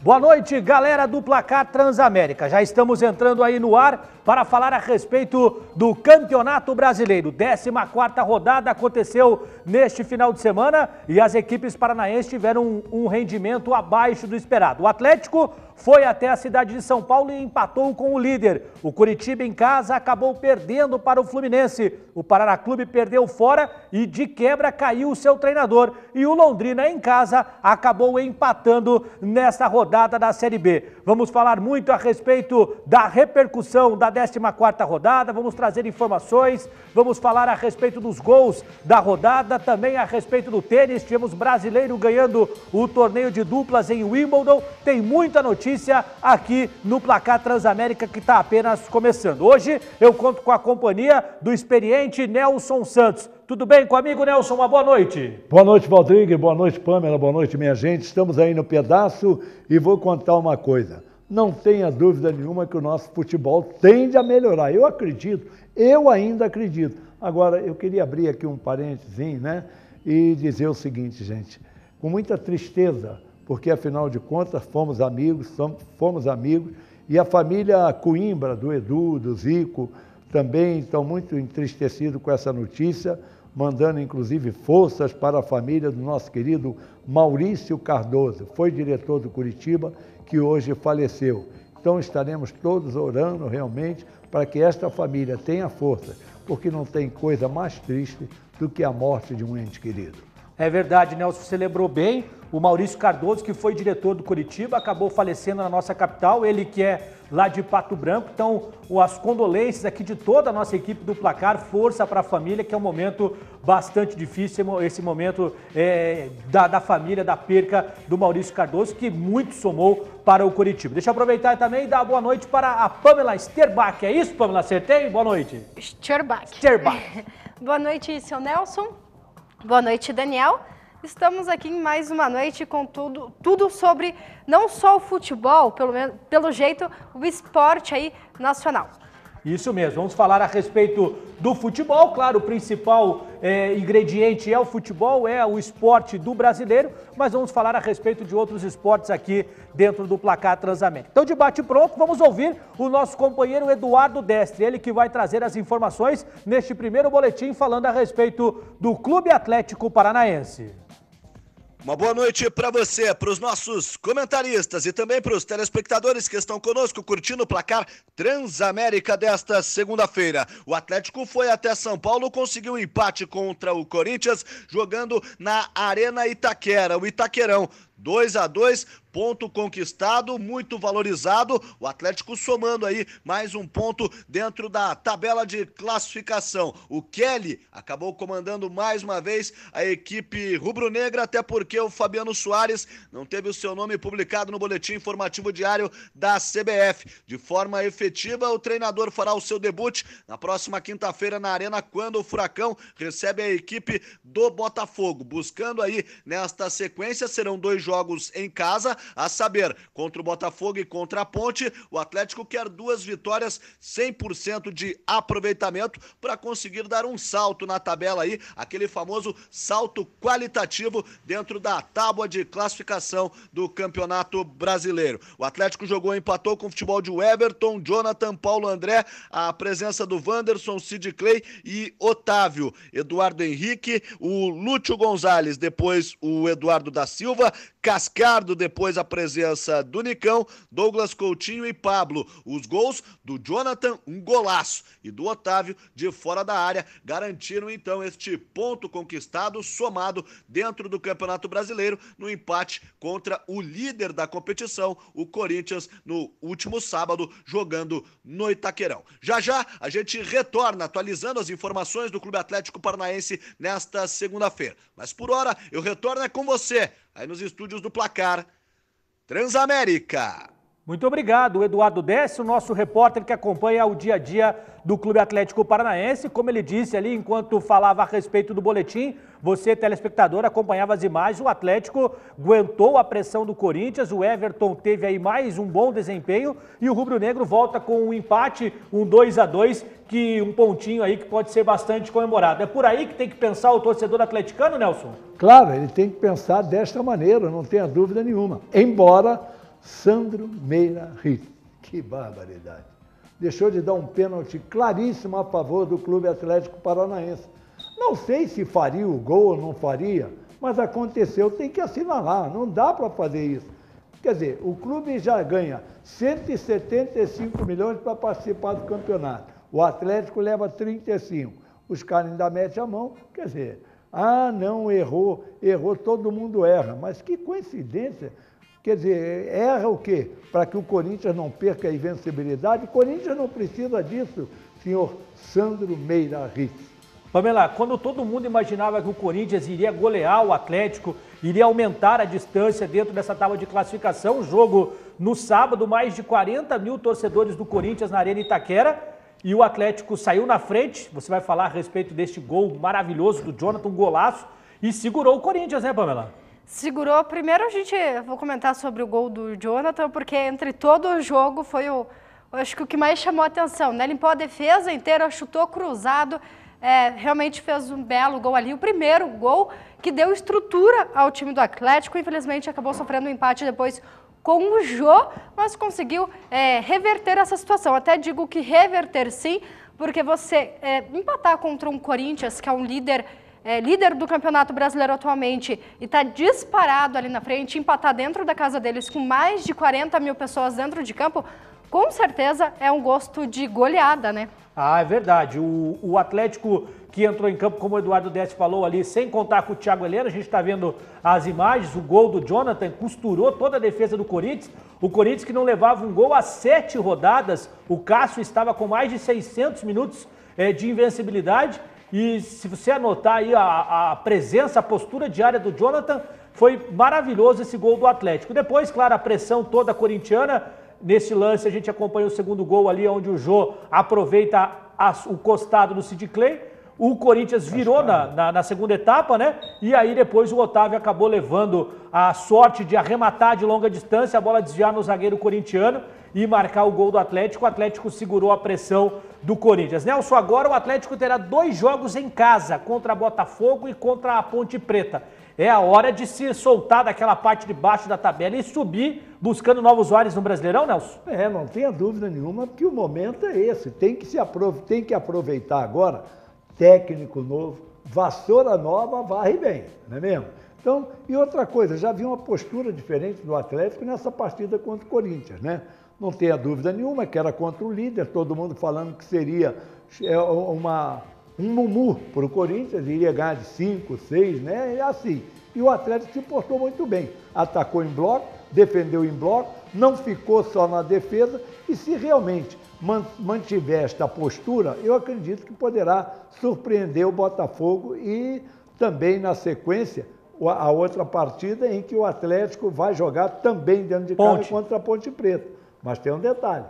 Boa noite, galera do Placar Transamérica. Já estamos entrando aí no ar para falar a respeito do Campeonato Brasileiro. 14ª rodada aconteceu neste final de semana e as equipes paranaenses tiveram um rendimento abaixo do esperado. O Atlético foi até a cidade de São Paulo e empatou com o líder. O Curitiba em casa acabou perdendo para o Fluminense. O Paraná Clube perdeu fora e de quebra caiu o seu treinador. E o Londrina em casa acabou empatando nesta rodada da Série B. Vamos falar muito a respeito da repercussão da 14ª rodada, vamos trazer informações, vamos falar a respeito dos gols da rodada, também a respeito do tênis. Tivemos brasileiro ganhando o torneio de duplas em Wimbledon. Tem muita notícia aqui no Placar Transamérica que está apenas começando. Hoje eu conto com a companhia do experiente Nelson Santos. Tudo bem comigo, Nelson? Uma boa noite. Boa noite, Valdrigo. Boa noite, Pamela. Boa noite, minha gente. Estamos aí no pedaço e vou contar uma coisa. Não tenha dúvida nenhuma que o nosso futebol tende a melhorar. Eu acredito, eu ainda acredito. Agora, eu queria abrir aqui um parênteses, né? E dizer o seguinte, gente. Com muita tristeza, porque afinal de contas fomos amigos, e a família Coimbra, do Edu, do Zico, também estão muito entristecidos com essa notícia, mandando inclusive forças para a família do nosso querido Maurício Cardoso, foi diretor do Curitiba, que hoje faleceu. Então estaremos todos orando realmente para que esta família tenha força, porque não tem coisa mais triste do que a morte de um ente querido. É verdade, Nelson, você lembrou bem. O Maurício Cardoso, que foi diretor do Curitiba, acabou falecendo na nossa capital, ele que é lá de Pato Branco. Então, as condolências aqui de toda a nossa equipe do Placar, força para a família, que é um momento bastante difícil, esse momento da família, da perca do Maurício Cardoso, que muito somou para o Curitiba. Deixa eu aproveitar também e dar boa noite para a Pamela Sterbach. É isso, Pamela? Acertei? Boa noite. Sterbach. Boa noite, seu Nelson. Boa noite, Daniel. Estamos aqui em mais uma noite com tudo sobre não só o futebol, pelo jeito, o esporte aí nacional. Isso mesmo, vamos falar a respeito do futebol. Claro, o principal ingrediente é o futebol, é o esporte do brasileiro, mas vamos falar a respeito de outros esportes aqui dentro do Placar Transamérica. Então, de bate pronto, vamos ouvir o nosso companheiro Eduardo Destre, ele que vai trazer as informações neste primeiro boletim falando a respeito do Clube Atlético Paranaense. Uma boa noite para você, para os nossos comentaristas e também para os telespectadores que estão conosco curtindo o Placar Transamérica desta segunda-feira. O Atlético foi até São Paulo, conseguiu um empate contra o Corinthians, jogando na Arena Itaquera, o Itaquerão. 2-2, ponto conquistado, muito valorizado, o Atlético somando aí mais um ponto dentro da tabela de classificação. O Kelly acabou comandando mais uma vez a equipe rubro-negra, até porque o Fabiano Soares não teve o seu nome publicado no boletim informativo diário da CBF. De forma efetiva, o treinador fará o seu debut na próxima quinta-feira na Arena, quando o Furacão recebe a equipe do Botafogo. Buscando aí nesta sequência, serão 2 jogos em casa, a saber, contra o Botafogo e contra a Ponte. O Atlético quer 2 vitórias, 100% de aproveitamento para conseguir dar um salto na tabela aí, aquele famoso salto qualitativo dentro da tábua de classificação do Campeonato Brasileiro. O Atlético jogou e empatou com o futebol de Everton, Jonathan, Paulo André, a presença do Wanderson, Sid Clay e Otávio, Eduardo Henrique, o Lúcio Gonzalez, depois o Eduardo da Silva, Cascardo, depois a presença do Nicão, Douglas Coutinho e Pablo. Os gols do Jonathan, um golaço, e do Otávio de fora da área, garantiram então este ponto conquistado, somado dentro do Campeonato Brasileiro, no empate contra o líder da competição, o Corinthians, no último sábado, jogando no Itaquerão. Já já a gente retorna atualizando as informações do Clube Atlético Paranaense nesta segunda-feira. Mas por hora eu retorno com você, aí nos estúdios do Placar Transamérica. Muito obrigado, Eduardo Destre, o nosso repórter que acompanha o dia a dia do Clube Atlético Paranaense. Como ele disse ali, enquanto falava a respeito do boletim, você, telespectador, acompanhava as imagens. O Atlético aguentou a pressão do Corinthians, o Everton teve aí mais um bom desempenho e o Rubro Negro volta com um empate, um 2-2, que um pontinho aí que pode ser bastante comemorado. É por aí que tem que pensar o torcedor atleticano, Nelson? Claro, ele tem que pensar desta maneira, não tenha dúvida nenhuma. Embora Sandro Meira Ritz. Que barbaridade. Deixou de dar um pênalti claríssimo a favor do Clube Atlético Paranaense. Não sei se faria o gol ou não faria, mas aconteceu, tem que assinalar, não dá para fazer isso. Quer dizer, o clube já ganha 175 milhões para participar do campeonato. O Atlético leva 35. Os caras ainda metem a mão, quer dizer, não, errou, todo mundo erra. Mas que coincidência. Quer dizer, erra o quê? Para que o Corinthians não perca a invencibilidade? O Corinthians não precisa disso, senhor Sandro Meira Ritz. Pamela, quando todo mundo imaginava que o Corinthians iria golear o Atlético, iria aumentar a distância dentro dessa tábua de classificação, o jogo no sábado, mais de 40 mil torcedores do Corinthians na Arena Itaquera, e o Atlético saiu na frente, você vai falar a respeito deste gol maravilhoso do Jonathan, um golaço, e segurou o Corinthians, né, Pamela? Segurou. Primeiro vou comentar sobre o gol do Jonathan, porque entre todo o jogo foi acho que o que mais chamou a atenção, né? Limpou a defesa inteira, chutou cruzado, realmente fez um belo gol ali. O primeiro gol que deu estrutura ao time do Atlético, infelizmente acabou sofrendo um empate depois com o Jô, mas conseguiu reverter essa situação. Até digo que reverter sim, porque você empatar contra um Corinthians, que é um líder do Campeonato Brasileiro atualmente e está disparado ali na frente, empatar dentro da casa deles com mais de 40 mil pessoas dentro de campo, com certeza é um gosto de goleada, né? Ah, é verdade. O Atlético que entrou em campo, como o Eduardo Dessi falou ali, sem contar com o Thiago Heleno, a gente está vendo as imagens, o gol do Jonathan costurou toda a defesa do Corinthians. O Corinthians que não levava um gol há 7 rodadas, o Cássio estava com mais de 600 minutos de invencibilidade. E se você anotar aí a presença, a postura diária do Jonathan, foi maravilhoso esse gol do Atlético. Depois, claro, a pressão toda corintiana. Nesse lance a gente acompanha o segundo gol ali, onde o Jô aproveita o costado do Sid Clay. O Corinthians virou na segunda etapa, né? E aí depois o Otávio acabou levando a sorte de arrematar de longa distância, a bola desviar no zagueiro corintiano e marcar o gol do Atlético. O Atlético segurou a pressão do Corinthians. Nelson, agora o Atlético terá 2 jogos em casa, contra Botafogo e contra a Ponte Preta. É a hora de se soltar daquela parte de baixo da tabela e subir buscando novos ares no Brasileirão, Nelson? Não tenha dúvida nenhuma que o momento é esse. Tem que aproveitar agora, técnico novo, vassoura nova, varre bem, não é mesmo? Então, e outra coisa, já vi uma postura diferente do Atlético nessa partida contra o Corinthians, né? Não tenha dúvida nenhuma que era contra o líder, todo mundo falando que seria um mumu para o Corinthians, iria ganhar de 5, 6, né? E assim. E o Atlético se portou muito bem. Atacou em bloco, defendeu em bloco, não ficou só na defesa e se realmente mantiver esta postura, eu acredito que poderá surpreender o Botafogo e também na sequência a outra partida em que o Atlético vai jogar também dentro de casa contra a Ponte Preta. Mas tem um detalhe,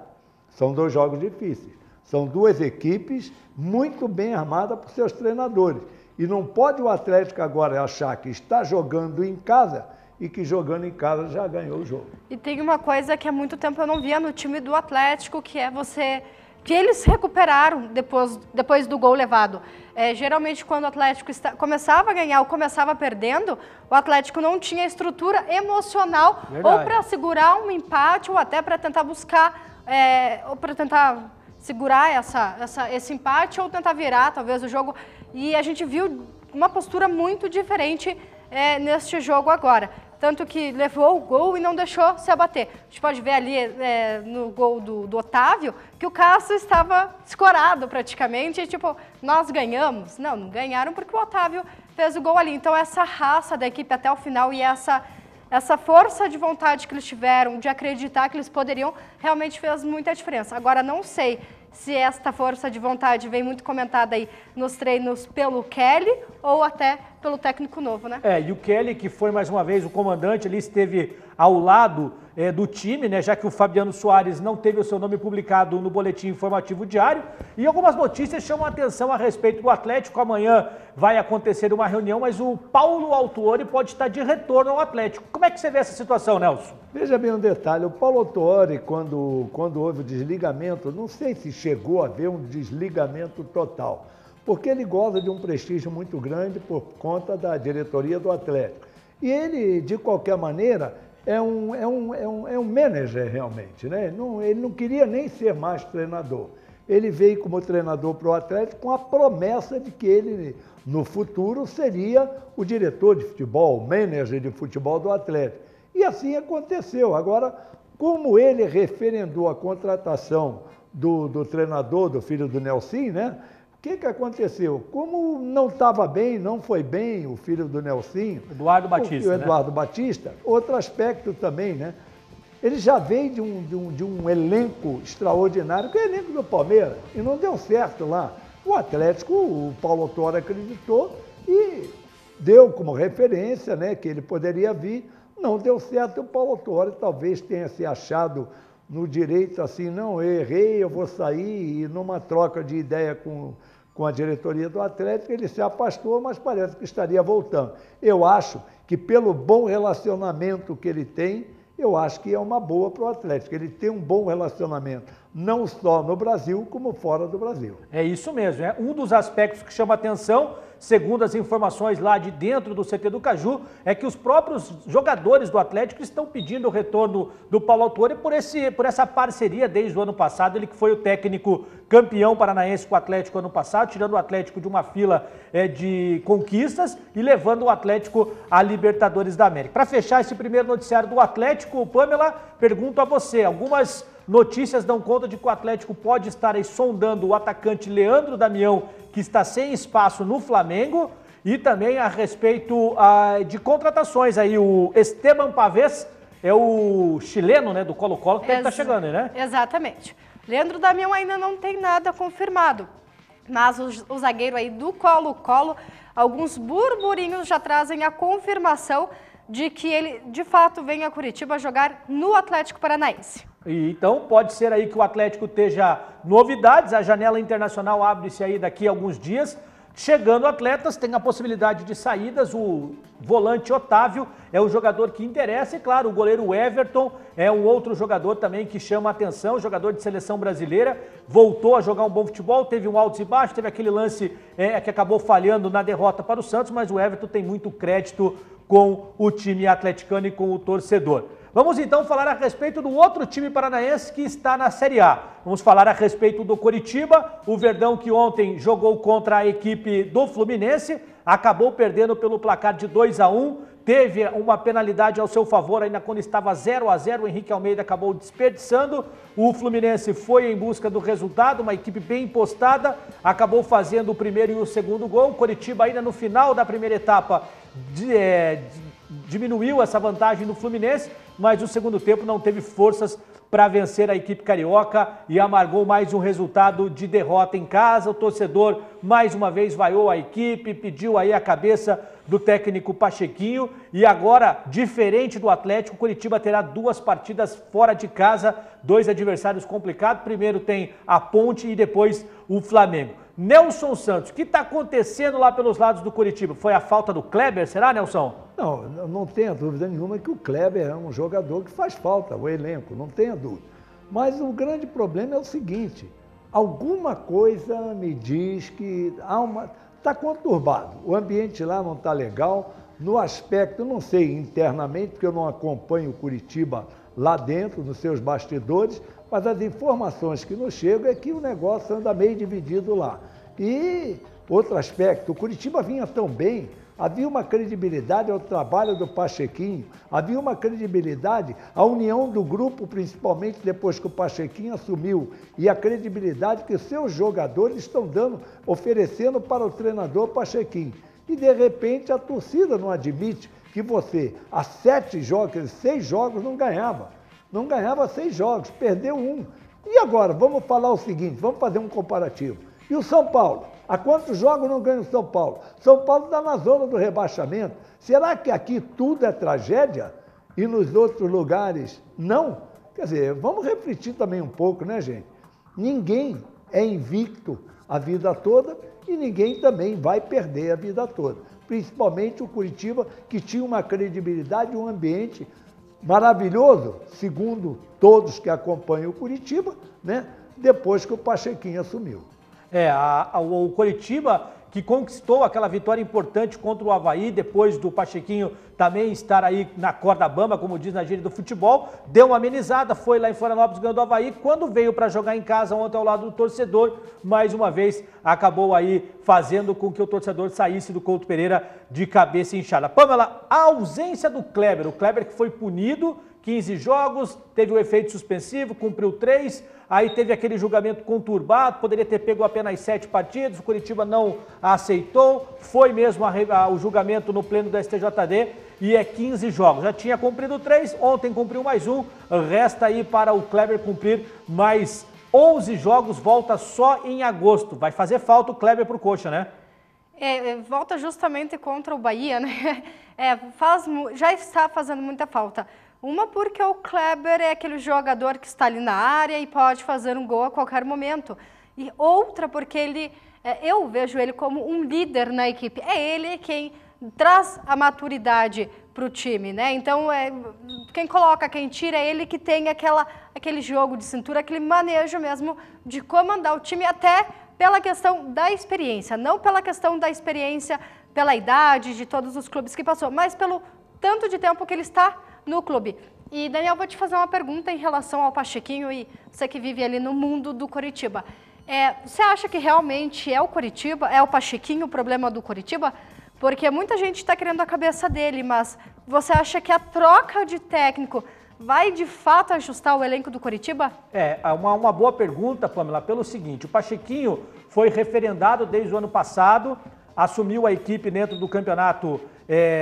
são 2 jogos difíceis. São 2 equipes muito bem armadas por seus treinadores. E não pode o Atlético agora achar que está jogando em casa e que jogando em casa já ganhou o jogo. E tem uma coisa que há muito tempo eu não via no time do Atlético, que é que eles recuperaram depois do gol levado. Geralmente, quando o Atlético começava a ganhar ou começava perdendo, o Atlético não tinha estrutura emocional ou para segurar um empate ou até para tentar buscar, ou para tentar segurar esse empate ou tentar virar talvez o jogo. E a gente viu uma postura muito diferente neste jogo agora. Tanto que levou o gol e não deixou se abater. A gente pode ver ali no gol do Otávio que o Cássio estava escorado praticamente. E, tipo, nós ganhamos? Não ganharam porque o Otávio fez o gol ali. Então essa raça da equipe até o final e essa força de vontade que eles tiveram, de acreditar que eles poderiam, realmente fez muita diferença. Agora, não sei se esta força de vontade vem muito comentada aí nos treinos pelo Kelly ou até pelo técnico novo, né? E o Kelly, que foi mais uma vez o comandante, ali esteve ao lado do time, né? Já que o Fabiano Soares não teve o seu nome publicado no boletim informativo diário. E algumas notícias chamam a atenção a respeito do Atlético. Amanhã vai acontecer uma reunião, mas o Paulo Autuori pode estar de retorno ao Atlético. Como é que você vê essa situação, Nelson? Veja bem um detalhe, o Paulo Autuori, quando houve o desligamento, não sei se chegou a haver um desligamento total, porque ele goza de um prestígio muito grande por conta da diretoria do Atlético. E ele, de qualquer maneira, é um manager realmente, né? Ele não queria nem ser mais treinador. Ele veio como treinador para o Atlético com a promessa de que ele, no futuro, seria o diretor de futebol, o manager de futebol do Atlético. E assim aconteceu. Agora, como ele referendou a contratação do treinador, do filho do Nelsinho, né? O que aconteceu? Como não estava bem, não foi bem o filho do Nelsinho, Eduardo Batista, o Eduardo Batista, outro aspecto também, né? Ele já veio de um elenco extraordinário, que é o elenco do Palmeiras, e não deu certo lá. O Atlético, o Paulo Autuori acreditou e deu como referência, né, que ele poderia vir. Não deu certo, o Paulo Autuori talvez tenha se achado no direito assim, não, eu errei, eu vou sair, e numa troca de ideia com a diretoria do Atlético, ele se afastou, mas parece que estaria voltando. Eu acho que pelo bom relacionamento que ele tem, eu acho que é uma boa para o Atlético. Ele tem um bom relacionamento, não só no Brasil, como fora do Brasil. É isso mesmo, é um dos aspectos que chama atenção, segundo as informações lá de dentro do CT do Caju, é que os próprios jogadores do Atlético estão pedindo o retorno do Paulo Autuori por essa parceria desde o ano passado, ele que foi o técnico campeão paranaense com o Atlético ano passado, tirando o Atlético de uma fila de conquistas e levando o Atlético à Libertadores da América. Para fechar esse primeiro noticiário do Atlético, Pamela, pergunto a você, algumas notícias dão conta de que o Atlético pode estar aí sondando o atacante Leandro Damião, que está sem espaço no Flamengo, e também a respeito de contratações aí, o Esteban Pavés, é o chileno, né, do Colo-Colo, que está chegando, né? Exatamente. Leandro Damião ainda não tem nada confirmado, mas o zagueiro aí do Colo-Colo, alguns burburinhos já trazem a confirmação de que ele, de fato, vem a Curitiba jogar no Atlético Paranaense. E então pode ser aí que o Atlético esteja novidades, a janela internacional abre-se aí daqui a alguns dias, chegando atletas, tem a possibilidade de saídas, o volante Otávio é o jogador que interessa e claro, o goleiro Everton é um outro jogador também que chama a atenção, jogador de seleção brasileira, voltou a jogar um bom futebol, teve um altos e baixos, teve aquele lance que acabou falhando na derrota para o Santos, mas o Everton tem muito crédito com o time atleticano e com o torcedor. Vamos então falar a respeito do outro time paranaense que está na Série A. Vamos falar a respeito do Coritiba, o Verdão que ontem jogou contra a equipe do Fluminense, acabou perdendo pelo placar de 2-1, teve uma penalidade ao seu favor ainda quando estava 0-0, o Henrique Almeida acabou desperdiçando, o Fluminense foi em busca do resultado, uma equipe bem postada, acabou fazendo o primeiro e o segundo gol, o Coritiba ainda no final da primeira etapa diminuiu essa vantagem do Fluminense, mas no segundo tempo não teve forças para vencer a equipe carioca e amargou mais um resultado de derrota em casa. O torcedor mais uma vez vaiou a equipe, pediu aí a cabeça do técnico Pachequinho e agora, diferente do Atlético, o Coritiba terá 2 partidas fora de casa, 2 adversários complicados. Primeiro tem a Ponte e depois o Flamengo. Nelson Santos, o que está acontecendo lá pelos lados do Coritiba? Foi a falta do Kleber, será, Nelson? Não tenha dúvida nenhuma que o Kleber é um jogador que faz falta, o elenco, não tenha dúvida. Mas o grande problema é o seguinte, alguma coisa me diz que está conturbado, o ambiente lá não está legal, no aspecto, não sei internamente, porque eu não acompanho o Coritiba lá dentro, nos seus bastidores, mas as informações que nos chegam é que o negócio anda meio dividido lá. E outro aspecto, o Coritiba vinha tão bem, havia uma credibilidade ao trabalho do Pachequinho, havia uma credibilidade à união do grupo, principalmente depois que o Pachequinho assumiu, e a credibilidade que seus jogadores estão oferecendo para o treinador Pachequinho. E de repente a torcida não admite que você, há 6 jogos, não ganhava. Não ganhava 6 jogos, perdeu 1. E agora, vamos falar o seguinte, vamos fazer um comparativo. E o São Paulo? Há quantos jogos não ganha o São Paulo? São Paulo está na zona do rebaixamento. Será que aqui tudo é tragédia? E nos outros lugares não? Quer dizer, vamos refletir também um pouco, né, gente? Ninguém é invicto a vida toda e ninguém também vai perder a vida toda. Principalmente o Coritiba, que tinha uma credibilidade e um ambiente maravilhoso, segundo todos que acompanham o Coritiba, né? Depois que o Pachequinho assumiu. O Coritiba que conquistou aquela vitória importante contra o Avaí, depois do Pachequinho também estar aí na corda bamba, como diz na gíria do futebol, deu uma amenizada, foi lá em Florianópolis, ganhou do Avaí, quando veio para jogar em casa ontem ao lado do torcedor, mais uma vez acabou aí fazendo com que o torcedor saísse do Couto Pereira de cabeça inchada. Pamela, a ausência do Kleber, o Kleber que foi punido, 15 jogos, teve o efeito suspensivo, cumpriu 3, aí teve aquele julgamento conturbado, poderia ter pego apenas 7 partidas, o Curitiba não aceitou, foi mesmo o julgamento no pleno do STJD e é 15 jogos. Já tinha cumprido 3, ontem cumpriu mais 1, resta aí para o Kleber cumprir mais 11 jogos, volta só em agosto. Vai fazer falta o Kleber pro Coxa, né? Volta justamente contra o Bahia, né? Já está fazendo muita falta. Uma porque o Kleber é aquele jogador que está ali na área e pode fazer um gol a qualquer momento. E outra porque eu vejo ele como um líder na equipe. É ele quem traz a maturidade para o time, né? Então, quem coloca, quem tira, é ele que tem aquele jogo de cintura, aquele manejo mesmo de comandar o time, até pela questão da experiência. Não pela questão da experiência, pela idade de todos os clubes que passou, mas pelo tanto de tempo que ele está no clube. E, Daniel, vou te fazer uma pergunta em relação ao Pachequinho e você que vive ali no mundo do Coritiba. Você acha que realmente é o Coritiba, é o Pachequinho o problema do Coritiba? Porque muita gente está querendo a cabeça dele, mas você acha que a troca de técnico vai de fato ajustar o elenco do Coritiba? Uma boa pergunta, Pamela, pelo seguinte, o Pachequinho foi referendado desde o ano passado, assumiu a equipe dentro do campeonato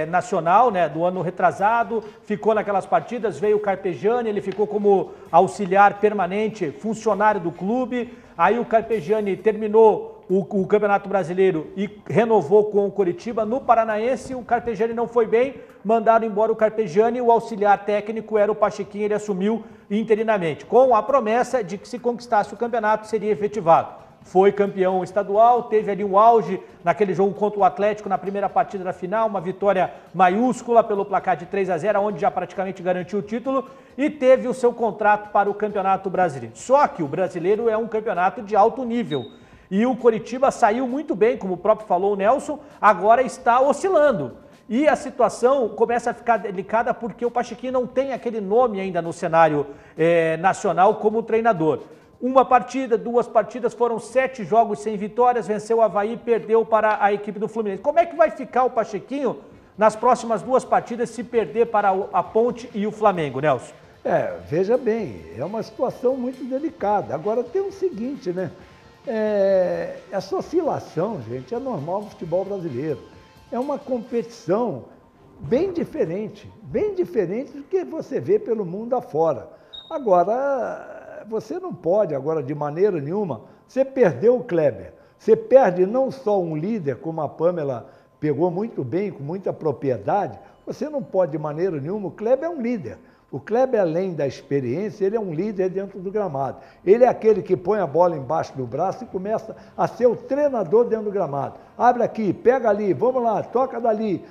nacional, né, do ano retrasado, ficou naquelas partidas, veio o Carpegiani, ele ficou como auxiliar permanente, funcionário do clube, aí o Carpegiani terminou o Campeonato Brasileiro e renovou com o Coritiba. No Paranaense, o Carpegiani não foi bem, mandaram embora o Carpegiani, o auxiliar técnico era o Pachequinho, ele assumiu interinamente, com a promessa de que se conquistasse o campeonato seria efetivado. Foi campeão estadual, teve ali um auge naquele jogo contra o Atlético na primeira partida da final, uma vitória maiúscula pelo placar de 3-0, onde já praticamente garantiu o título, e teve o seu contrato para o Campeonato Brasileiro. Só que o brasileiro é um campeonato de alto nível. E o Coritiba saiu muito bem, como o próprio falou o Nelson, agora está oscilando. E a situação começa a ficar delicada porque o Pachequinho não tem aquele nome ainda no cenário nacional como treinador. Uma partida, 2 partidas, foram 7 jogos sem vitórias, venceu o Avaí e perdeu para a equipe do Fluminense. Como é que vai ficar o Pachequinho nas próximas 2 partidas se perder para a Ponte e o Flamengo, Nelson? Veja bem, é uma situação muito delicada. Agora tem o seguinte, né? Essa oscilação, gente, é normal no futebol brasileiro. É uma competição bem diferente do que você vê pelo mundo afora. Agora, você não pode, agora, de maneira nenhuma, você perdeu o Kleber. Você perde não só um líder, como a Pamela pegou muito bem, com muita propriedade, você não pode, de maneira nenhuma, o Kleber é um líder. O Kleber, além da experiência, ele é um líder dentro do gramado. Ele é aquele que põe a bola embaixo do braço e começa a ser o treinador dentro do gramado. Abre aqui, pega ali, vamos lá, toca dali,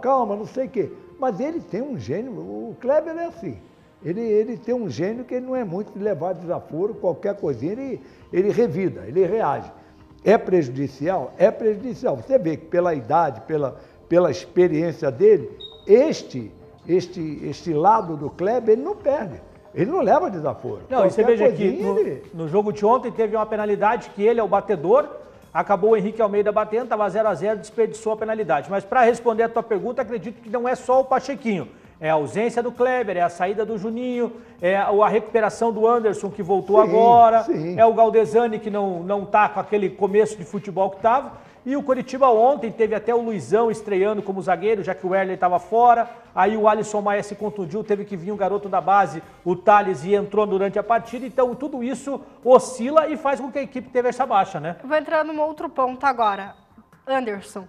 calma, não sei o quê. Mas ele tem um gênio, o Kleber é assim. Ele tem um gênio que ele não é muito de levar desaforo, qualquer coisinha, ele revida, ele reage. É prejudicial? É prejudicial. Você vê que pela idade, pela experiência dele, este lado do Kleber, ele não perde. Ele não leva desaforo. Não, e você veja aqui, no jogo de ontem teve uma penalidade que ele é o batedor, acabou o Henrique Almeida batendo, estava 0-0, desperdiçou a penalidade. Mas para responder a tua pergunta, acredito que não é só o Pachequinho. É a ausência do Kleber, é a saída do Juninho, é a recuperação do Anderson, que voltou agora, é o Galdesani, que não está com aquele começo de futebol que estava. E o Coritiba ontem teve até o Luizão estreando como zagueiro, já que o Erler estava fora. Aí o Alisson Maia se contundiu, teve que vir um garoto da base, o Thales, e entrou durante a partida. Então tudo isso oscila e faz com que a equipe teve essa baixa, né? Vou entrar num outro ponto agora. Anderson.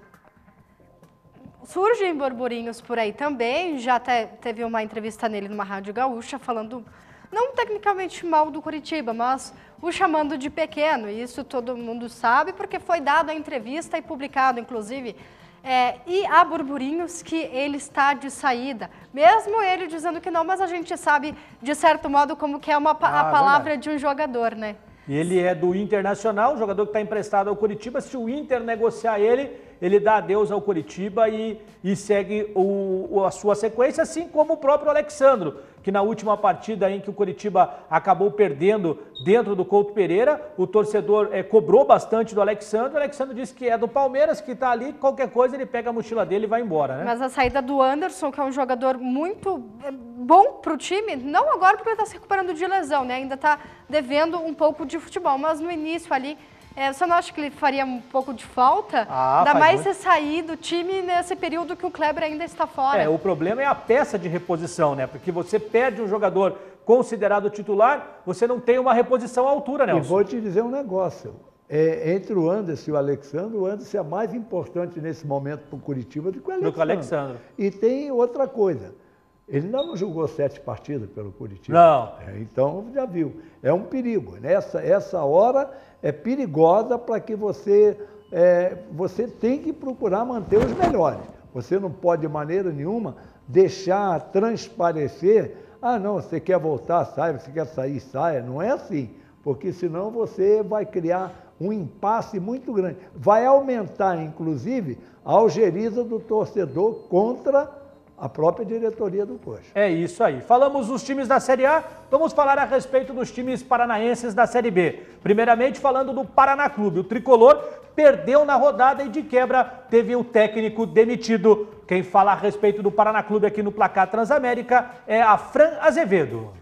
Surgem burburinhos por aí também, já até teve uma entrevista nele numa rádio gaúcha falando, não tecnicamente mal do Coritiba, mas o chamando de pequeno, e isso todo mundo sabe porque foi dado a entrevista e publicado, inclusive, e há burburinhos que ele está de saída, mesmo ele dizendo que não, mas a gente sabe, de certo modo, como que é a palavra de um jogador, né? E ele é do Internacional, jogador que está emprestado ao Coritiba. Se o Inter negociar ele dá adeus ao Coritiba e segue a sua sequência, assim como o próprio Alexandro, que na última partida em que o Coritiba acabou perdendo dentro do Couto Pereira, o torcedor cobrou bastante do Alexandro. O Alexandro disse que é do Palmeiras, que está ali, qualquer coisa ele pega a mochila dele e vai embora, né? Mas a saída do Anderson, que é um jogador muito bom para o time, não agora porque ele está se recuperando de lesão, né? Ainda está devendo um pouco de futebol, mas no início ali, você não acha que ele faria um pouco de falta? Ainda mais você sair do time nesse período que o Kleber ainda está fora. O problema é a peça de reposição, né? Porque você perde um jogador considerado titular, você não tem uma reposição à altura, Nelson. E vou te dizer um negócio. Entre o Anderson e o Anderson é mais importante nesse momento para o Curitiba do que o Alexandro. E tem outra coisa. Ele ainda não jogou 7 partidas pelo Curitiba. Não. Então, já viu. É um perigo. Essa hora é perigosa para que você tem que procurar manter os melhores. Você não pode, de maneira nenhuma, deixar transparecer, não, você quer voltar, saia, você quer sair, saia. Não é assim, porque senão você vai criar um impasse muito grande. Vai aumentar, inclusive, a algeriza do torcedor contra a própria diretoria do Coxa. É isso aí. Falamos dos times da Série A, vamos falar a respeito dos times paranaenses da Série B. Primeiramente falando do Paraná Clube. O tricolor perdeu na rodada e de quebra teve o técnico demitido. Quem fala a respeito do Paraná Clube aqui no Placar Transamérica é a Fran Azevedo.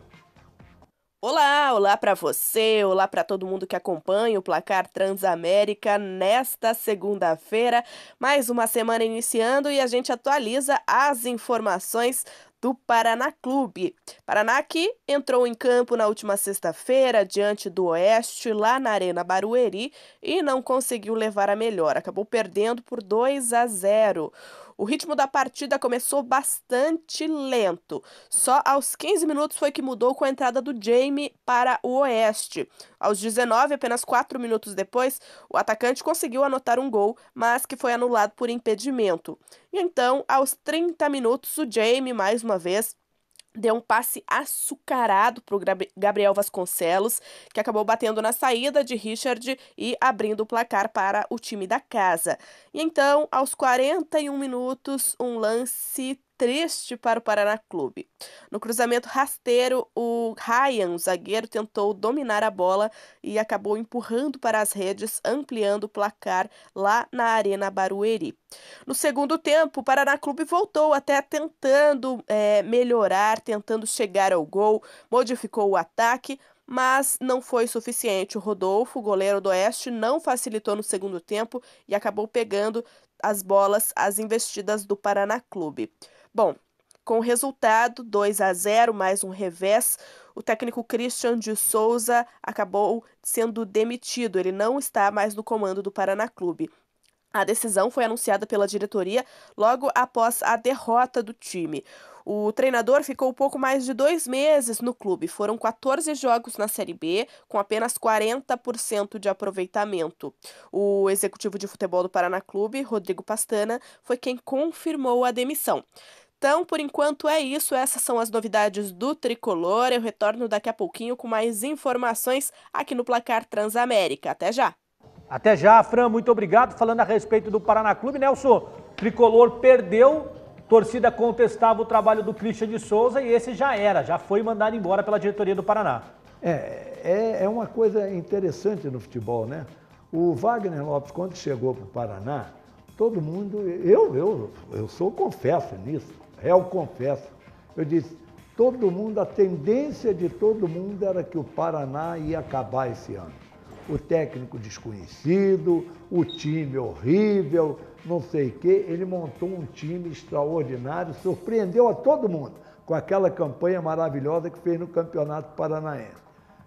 Olá para você, olá para todo mundo que acompanha o Placar Transamérica nesta segunda-feira. Mais uma semana iniciando e a gente atualiza as informações do Paraná Clube. Paraná que entrou em campo na última sexta-feira diante do Oeste, lá na Arena Barueri, e não conseguiu levar a melhor. Acabou perdendo por 2-0. O ritmo da partida começou bastante lento. Só aos 15 minutos foi que mudou com a entrada do Jamie para o Oeste. Aos 19, apenas 4 minutos depois, o atacante conseguiu anotar um gol, mas que foi anulado por impedimento. E então, aos 30 minutos, o Jamie, mais uma vez, deu um passe açucarado para o Gabriel Vasconcelos, que acabou batendo na saída de Richard e abrindo o placar para o time da casa. E então, aos 41 minutos, um lance triste para o Paraná Clube. No cruzamento rasteiro, o Ryan, o zagueiro, tentou dominar a bola e acabou empurrando para as redes, ampliando o placar lá na Arena Barueri. No segundo tempo, o Paraná Clube voltou até tentando melhorar, tentando chegar ao gol, modificou o ataque, mas não foi suficiente. O Rodolfo, goleiro do Oeste, não facilitou no segundo tempo e acabou pegando as bolas, as investidas do Paraná Clube. Bom, com o resultado 2-0, mais um revés, o técnico Christian de Souza acabou sendo demitido. Ele não está mais no comando do Paraná Clube. A decisão foi anunciada pela diretoria logo após a derrota do time. O treinador ficou pouco mais de 2 meses no clube. Foram 14 jogos na Série B, com apenas 40% de aproveitamento. O executivo de futebol do Paraná Clube, Rodrigo Pastana, foi quem confirmou a demissão. Então, por enquanto é isso. Essas são as novidades do Tricolor. Eu retorno daqui a pouquinho com mais informações aqui no Placar Transamérica. Até já! Até já, Fran. Muito obrigado. Falando a respeito do Paraná Clube, Nelson, Tricolor perdeu, torcida contestava o trabalho do Christian de Souza e esse já foi mandado embora pela diretoria do Paraná. É uma coisa interessante no futebol, né? O Wagner Lopes, quando chegou para o Paraná, todo mundo, eu confesso nisso, confesso. Eu disse, a tendência de todo mundo era que o Paraná ia acabar esse ano. O técnico desconhecido, o time horrível, não sei o quê. Ele montou um time extraordinário, surpreendeu a todo mundo com aquela campanha maravilhosa que fez no Campeonato Paranaense.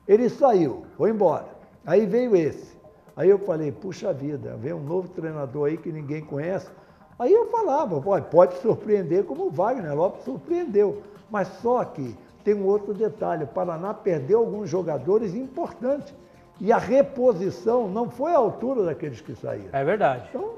Ele saiu, foi embora. Aí veio esse. Aí eu falei, puxa vida, vem um novo treinador aí que ninguém conhece. Aí eu falava, pode surpreender como o Wagner Lopes surpreendeu. Mas só que tem um outro detalhe, o Paraná perdeu alguns jogadores importantes. E a reposição não foi à altura daqueles que saíram. É verdade. Então,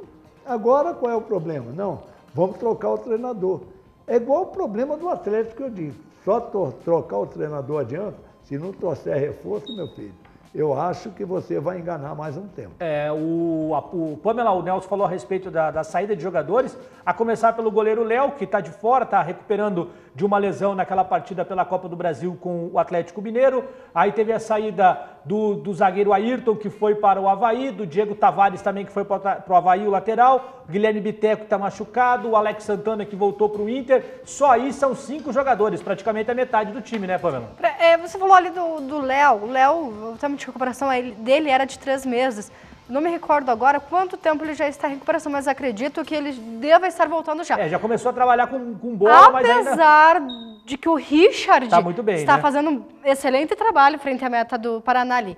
agora qual é o problema? Não, vamos trocar o treinador. É igual o problema do Atlético que eu digo. Só trocar o treinador adianta, se não trouxer reforço, meu filho. eu acho que você vai enganar mais um tempo. O Pamela, o Nelson falou a respeito da saída de jogadores, a começar pelo goleiro Léo, que está de fora, está recuperando de uma lesão naquela partida pela Copa do Brasil com o Atlético Mineiro. Aí teve a saída do zagueiro Ayrton, que foi para o Avaí, do Diego Tavares também, que foi para o Avaí, o lateral, Guilherme Biteco, que está machucado, o Alex Santana, que voltou para o Inter. Só aí são 5 jogadores, praticamente a metade do time, né, Pamela? Você falou ali do Léo. O Léo, o tempo de recuperação dele era de 3 meses. Não me recordo agora quanto tempo ele já está em recuperação, mas acredito que ele deva estar voltando já. Já começou a trabalhar com bola, mas ainda... Apesar de que o Richard tá muito bem, está né? fazendo um excelente trabalho frente à meta do Paraná ali.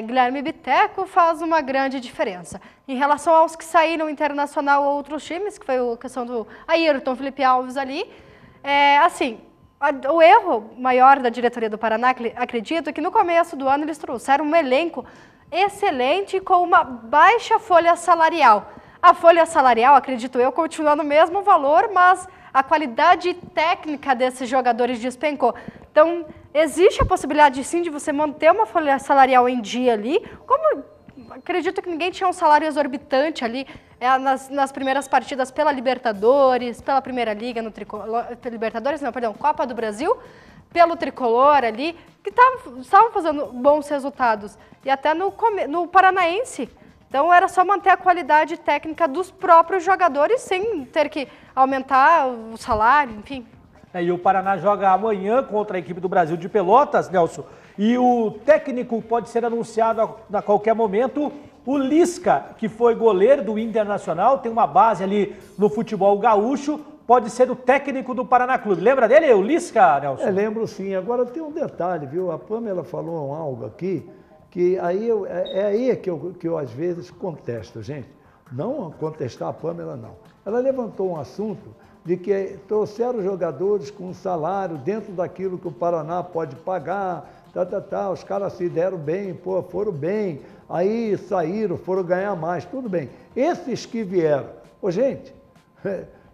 Guilherme Biteco faz uma grande diferença. Em relação aos que saíram internacional ou outros times, que foi a questão do Ayrton, Felipe Alves ali, o erro maior da diretoria do Paraná, acredito, é que no começo do ano eles trouxeram um elenco excelente com uma baixa folha salarial. A folha salarial, acredito eu, continua no mesmo valor, mas a qualidade técnica desses jogadores despencou. Então, existe a possibilidade, sim, de você manter uma folha salarial em dia ali, como acredito que ninguém tinha um salário exorbitante ali nas primeiras partidas pela Libertadores, pela Primeira Liga, Copa do Brasil, pelo Tricolor ali, que estavam fazendo bons resultados. E até no Paranaense. Então era só manter a qualidade técnica dos próprios jogadores sem ter que aumentar o salário, enfim. E o Paraná joga amanhã contra a equipe do Brasil de Pelotas, Nelson. E o técnico pode ser anunciado a qualquer momento. O Lisca, que foi goleiro do Internacional, tem uma base ali no futebol gaúcho, pode ser o técnico do Paraná Clube. Lembra dele, o Lisca, Nelson? Lembro sim. Agora tem um detalhe, viu? A Pamela falou algo aqui, que aí aí que eu às vezes contesto, gente. Não contestar a Pamela, não. Ela levantou um assunto de que trouxeram jogadores com um salário dentro daquilo que o Paraná pode pagar, os caras se deram bem, foram bem, aí saíram, foram ganhar mais, tudo bem. Esses que vieram, gente,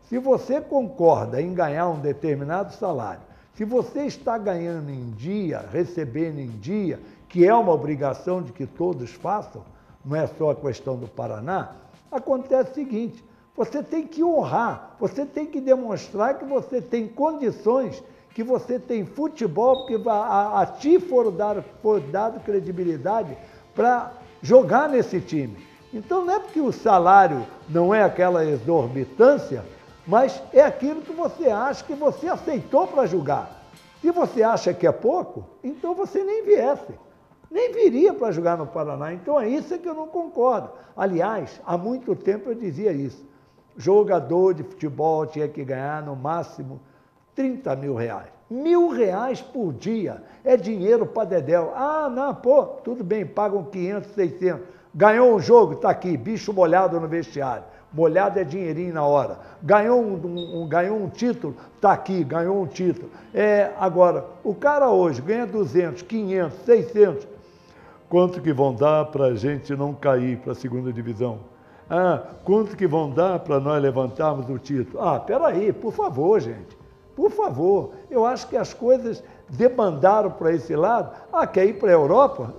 se você concorda em ganhar um determinado salário, se você está ganhando em dia, recebendo em dia, que é uma obrigação de que todos façam, não é só a questão do Paraná, acontece o seguinte, você tem que honrar, você tem que demonstrar que você tem condições, que você tem futebol, porque a ti for dado credibilidade para jogar nesse time. Então não é porque o salário não é aquela exorbitância, mas é aquilo que você acha que você aceitou para jogar. Se você acha que é pouco, então você nem viesse. Nem viria para jogar no Paraná. Então é isso que eu não concordo. Aliás, há muito tempo eu dizia isso. Jogador de futebol tinha que ganhar no máximo 30 mil reais. R$1.000 por dia é dinheiro para dedéu. Tudo bem, pagam 500, 600. Ganhou um jogo, está aqui, bicho molhado no vestiário. Molhado é dinheirinho na hora. Ganhou um título, está aqui, ganhou um título. Agora, o cara hoje ganha 200, 500, 600. Quanto que vão dar para a gente não cair para a segunda divisão? Quanto que vão dar para nós levantarmos o título? Peraí, por favor, gente. Por favor. Eu acho que as coisas debandaram para esse lado. Quer ir para a Europa?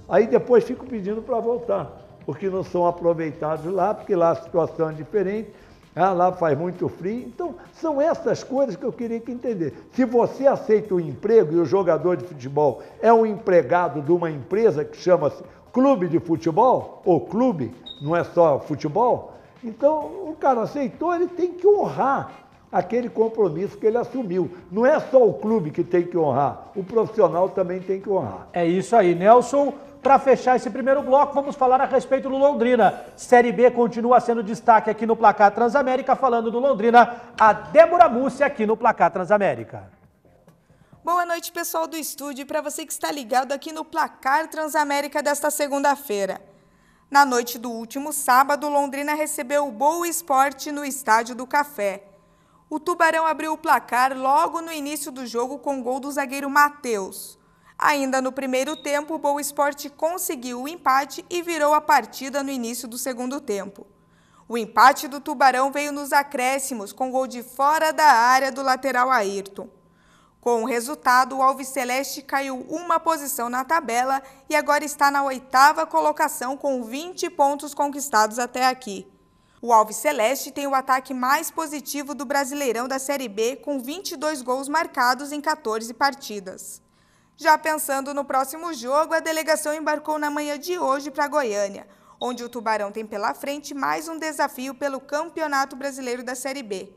Aí depois fico pedindo para voltar. Porque não são aproveitados lá, porque lá a situação é diferente, lá faz muito frio. Então, são essas coisas que eu queria que entender. Se você aceita o emprego e o jogador de futebol é um empregado de uma empresa que chama-se clube de futebol, ou clube, não é só futebol, então o cara aceitou, ele tem que honrar aquele compromisso que ele assumiu. Não é só o clube que tem que honrar, o profissional também tem que honrar. É isso aí, Nelson. Para fechar esse primeiro bloco, vamos falar a respeito do Londrina. Série B continua sendo destaque aqui no Placar Transamérica. Falando do Londrina, a Débora Mussi aqui no Placar Transamérica. Boa noite, pessoal do estúdio, e para você que está ligado aqui no Placar Transamérica desta segunda-feira. Na noite do último sábado, Londrina recebeu o Boa Esporte no Estádio do Café. O Tubarão abriu o placar logo no início do jogo com o gol do zagueiro Matheus. Ainda no primeiro tempo, o Boa Esporte conseguiu o empate e virou a partida no início do segundo tempo. O empate do Tubarão veio nos acréscimos, com gol de fora da área do lateral Ayrton. Com o resultado, o Alviceleste caiu uma posição na tabela e agora está na 8ª colocação com 20 pontos conquistados até aqui. O Alviceleste tem o ataque mais positivo do Brasileirão da Série B, com 22 gols marcados em 14 partidas. Já pensando no próximo jogo, a delegação embarcou na manhã de hoje para Goiânia, onde o Tubarão tem pela frente mais um desafio pelo Campeonato Brasileiro da Série B.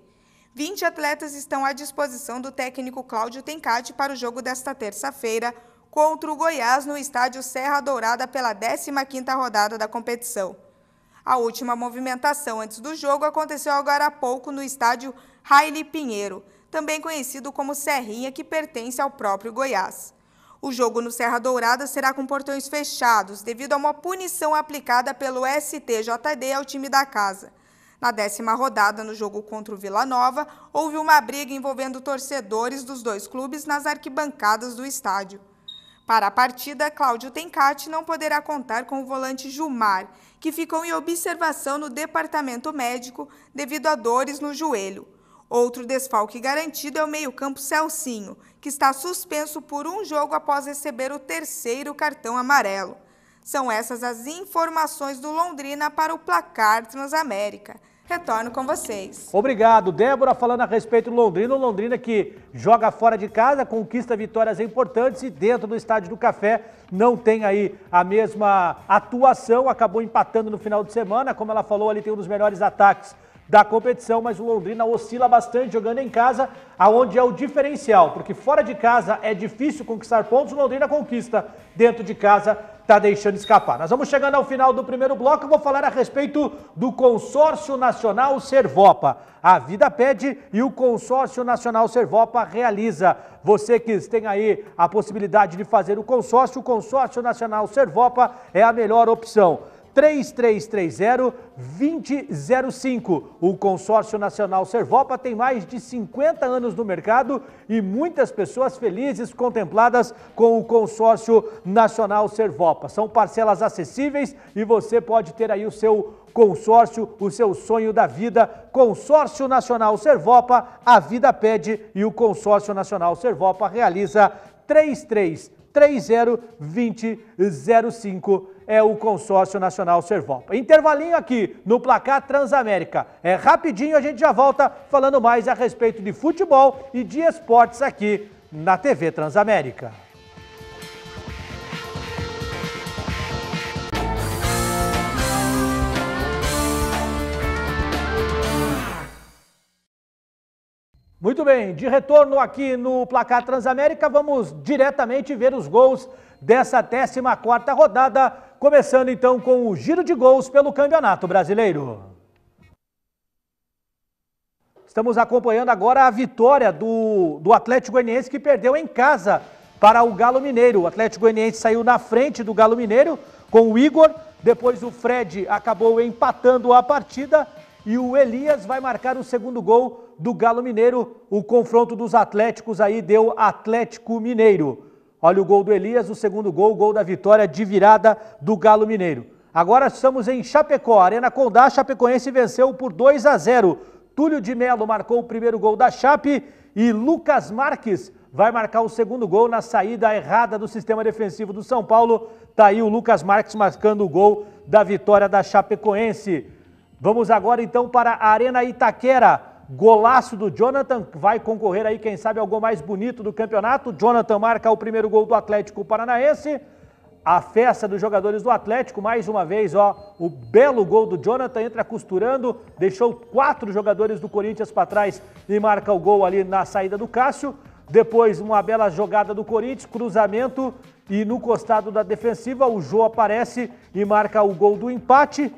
20 atletas estão à disposição do técnico Cláudio Tencati para o jogo desta terça-feira contra o Goiás no estádio Serra Dourada pela 15ª rodada da competição. A última movimentação antes do jogo aconteceu agora há pouco no estádio Haile Pinheiro, também conhecido como Serrinha, que pertence ao próprio Goiás. O jogo no Serra Dourada será com portões fechados devido a uma punição aplicada pelo STJD ao time da casa. Na 10ª rodada, no jogo contra o Vila Nova, houve uma briga envolvendo torcedores dos dois clubes nas arquibancadas do estádio. Para a partida, Cláudio Tencati não poderá contar com o volante Jumar, que ficou em observação no departamento médico devido a dores no joelho. Outro desfalque garantido é o meio-campo Celcinho, que está suspenso por um jogo após receber o 3º cartão amarelo. São essas as informações do Londrina para o Placar Transamérica. Retorno com vocês. Obrigado, Débora. Falando a respeito do Londrina, o Londrina que joga fora de casa, conquista vitórias importantes e dentro do Estádio do Café não tem aí a mesma atuação, acabou empatando no final de semana, como ela falou, ali tem um dos melhores ataques da competição, mas o Londrina oscila bastante jogando em casa, aonde é o diferencial, porque fora de casa é difícil conquistar pontos, o Londrina conquista, dentro de casa está deixando escapar. Nós vamos chegando ao final do primeiro bloco, eu vou falar a respeito do Consórcio Nacional Servopa. A vida pede e o Consórcio Nacional Servopa realiza. Você que tem aí a possibilidade de fazer o Consórcio Nacional Servopa é a melhor opção. 3330-2005. O Consórcio Nacional Servopa tem mais de 50 anos no mercado e muitas pessoas felizes contempladas com o Consórcio Nacional Servopa. São parcelas acessíveis e você pode ter aí o seu consórcio, o seu sonho da vida. Consórcio Nacional Servopa, a vida pede e o Consórcio Nacional Servopa realiza. 3330-2005 é o Consórcio Nacional Servopa. Intervalinho aqui no Placar Transamérica. É rapidinho, a gente já volta falando mais a respeito de futebol e de esportes aqui na TV Transamérica. Muito bem, de retorno aqui no Placar Transamérica, vamos diretamente ver os gols dessa 14ª rodada, começando então com o giro de gols pelo Campeonato Brasileiro. Estamos acompanhando agora a vitória do Atlético Goianiense, que perdeu em casa para o Galo Mineiro. O Atlético Goianiense saiu na frente do Galo Mineiro com o Igor, depois o Fred acabou empatando a partida e o Elias vai marcar o segundo gol do Galo Mineiro. O confronto dos Atléticos aí deu Atlético Mineiro. Olha o gol do Elias, o segundo gol, o gol da vitória de virada do Galo Mineiro. Agora estamos em Chapecó, Arena Condá, Chapecoense venceu por 2-0. Túlio de Melo marcou o primeiro gol da Chape e Lucas Marques vai marcar o segundo gol na saída errada do sistema defensivo do São Paulo. Tá aí o Lucas Marques marcando o gol da vitória da Chapecoense. Vamos agora então para a Arena Itaquera. Golaço do Jonathan, vai concorrer aí, quem sabe, ao gol mais bonito do campeonato. Jonathan marca o primeiro gol do Atlético Paranaense. A festa dos jogadores do Atlético, mais uma vez, ó, o belo gol do Jonathan, entra costurando, deixou 4 jogadores do Corinthians para trás e marca o gol ali na saída do Cássio. Depois, uma bela jogada do Corinthians, cruzamento e no costado da defensiva, o Jô aparece e marca o gol do empate.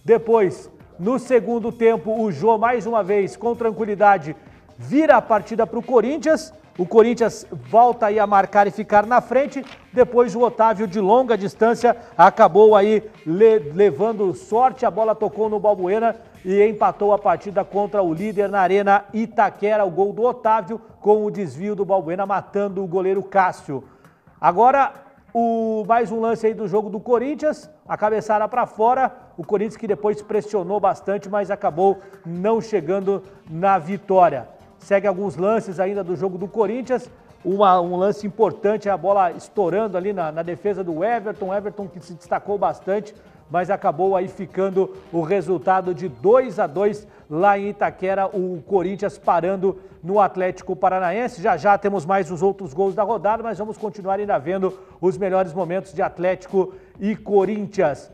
Depois, no segundo tempo, o Jô, mais uma vez, com tranquilidade, vira a partida para o Corinthians. O Corinthians volta aí a marcar e ficar na frente. Depois o Otávio, de longa distância, acabou aí levando sorte. A bola tocou no Balbuena e empatou a partida contra o líder na Arena Itaquera. O gol do Otávio com o desvio do Balbuena, matando o goleiro Cássio. Agora, mais um lance aí do jogo do Corinthians, a cabeçada para fora, o Corinthians que depois pressionou bastante, mas acabou não chegando na vitória. Segue alguns lances ainda do jogo do Corinthians, um lance importante, a bola estourando ali na defesa do Everton. Everton que se destacou bastante, mas acabou aí ficando o resultado de 2-2 lá em Itaquera, o Corinthians parando no Atlético Paranaense. Já temos mais os outros gols da rodada, mas vamos continuar ainda vendo os melhores momentos de Atlético e Corinthians.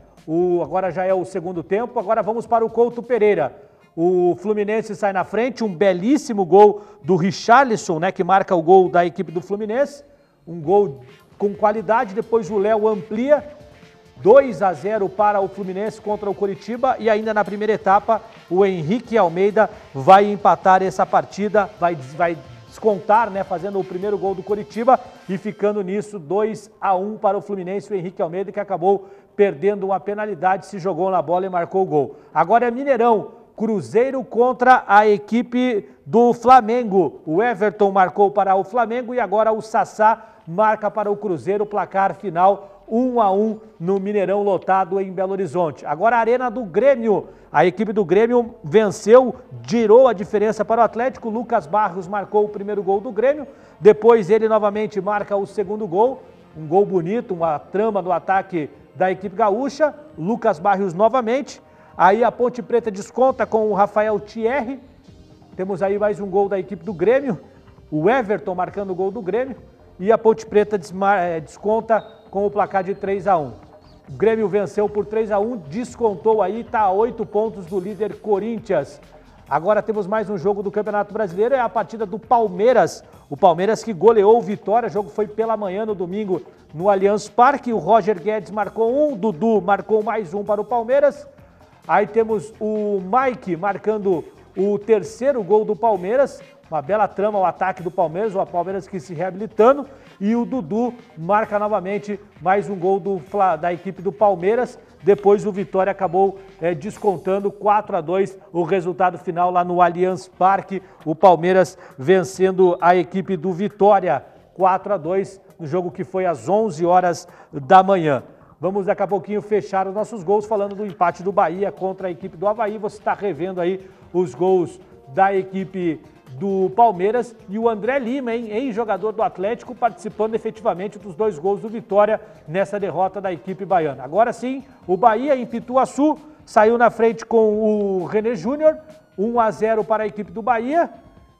Agora já é o segundo tempo, agora vamos para o Couto Pereira. O Fluminense sai na frente, um belíssimo gol do Richarlison, né, que marca o gol da equipe do Fluminense. Um gol com qualidade, depois o Léo amplia. 2-0 para o Fluminense contra o Coritiba e ainda na primeira etapa o Henrique Almeida vai empatar essa partida, vai descontar, né, fazendo o primeiro gol do Coritiba e ficando nisso 2-1 para o Fluminense. O Henrique Almeida que acabou perdendo uma penalidade, se jogou na bola e marcou o gol. Agora é Mineirão, Cruzeiro contra a equipe do Flamengo. O Everton marcou para o Flamengo e agora o Sassá marca para o Cruzeiro, placar final 1-1 no Mineirão lotado em Belo Horizonte. Agora a Arena do Grêmio. A equipe do Grêmio venceu, girou a diferença para o Atlético. Lucas Barros marcou o primeiro gol do Grêmio. Depois ele novamente marca o segundo gol. Um gol bonito, uma trama do ataque da equipe gaúcha. Lucas Barros novamente. Aí a Ponte Preta desconta com o Rafael Thierry. Temos aí mais um gol da equipe do Grêmio. O Everton marcando o gol do Grêmio. E a Ponte Preta desconta com o placar de 3-1. O Grêmio venceu por 3-1, descontou aí, está a 8 pontos do líder Corinthians. Agora temos mais um jogo do Campeonato Brasileiro, é a partida do Palmeiras. O Palmeiras que goleou o Vitória, o jogo foi pela manhã no domingo no Allianz Parque. O Roger Guedes marcou um, Dudu marcou mais um para o Palmeiras. Aí temos o Mike marcando o terceiro gol do Palmeiras. Uma bela trama o ataque do Palmeiras, o Palmeiras que se reabilitando. E o Dudu marca novamente mais um gol da equipe do Palmeiras. Depois o Vitória acabou descontando 4-2 o resultado final lá no Allianz Parque. O Palmeiras vencendo a equipe do Vitória 4-2 no jogo que foi às 11 horas da manhã. Vamos daqui a pouquinho fechar os nossos gols falando do empate do Bahia contra a equipe do Avaí. Você está revendo aí os gols da equipe do Palmeiras e o André Lima, ex-jogador do Atlético, participando efetivamente dos 2 gols do Vitória nessa derrota da equipe baiana. Agora sim, o Bahia em Pituaçu saiu na frente com o René Júnior, 1-0 para a equipe do Bahia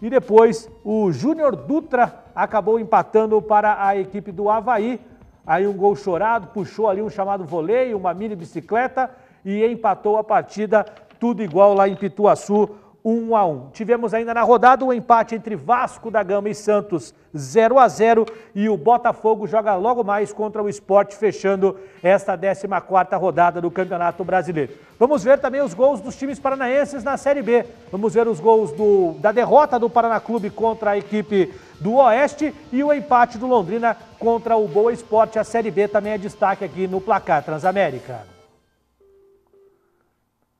e depois o Júnior Dutra acabou empatando para a equipe do Avaí. Aí um gol chorado, puxou ali um chamado voleio, uma mini bicicleta e empatou a partida, tudo igual lá em Pituaçu. 1-1. Tivemos ainda na rodada um empate entre Vasco da Gama e Santos 0-0 e o Botafogo joga logo mais contra o Sport, fechando esta 14ª rodada do Campeonato Brasileiro. Vamos ver também os gols dos times paranaenses na Série B. Vamos ver os gols da derrota do Paraná Clube contra a equipe do Oeste e o empate do Londrina contra o Boa Esporte. A Série B também é destaque aqui no placar Transamérica.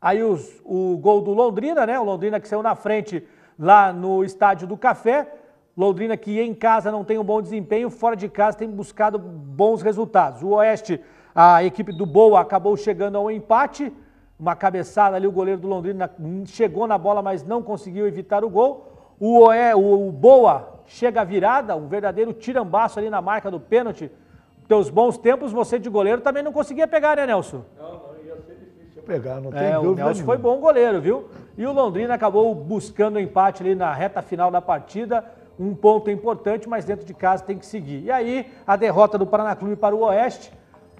Aí o gol do Londrina, né? O Londrina que saiu na frente lá no Estádio do Café. Londrina que em casa não tem um bom desempenho, fora de casa tem buscado bons resultados. O Oeste, a equipe do Boa acabou chegando ao empate. Uma cabeçada ali, o goleiro do Londrina chegou na bola, mas não conseguiu evitar o gol. O Boa chega à virada, um verdadeiro tirambaço ali na marca do pênalti. Teus bons tempos, você de goleiro também não conseguia pegar, né, Nelson? Não. Pegar, não tem dúvida o Nelson nenhuma. foi bom goleiro, viu? E o Londrina acabou buscando o empate ali na reta final da partida, um ponto importante, mas dentro de casa tem que seguir. E aí, a derrota do Paraná Clube para o Oeste,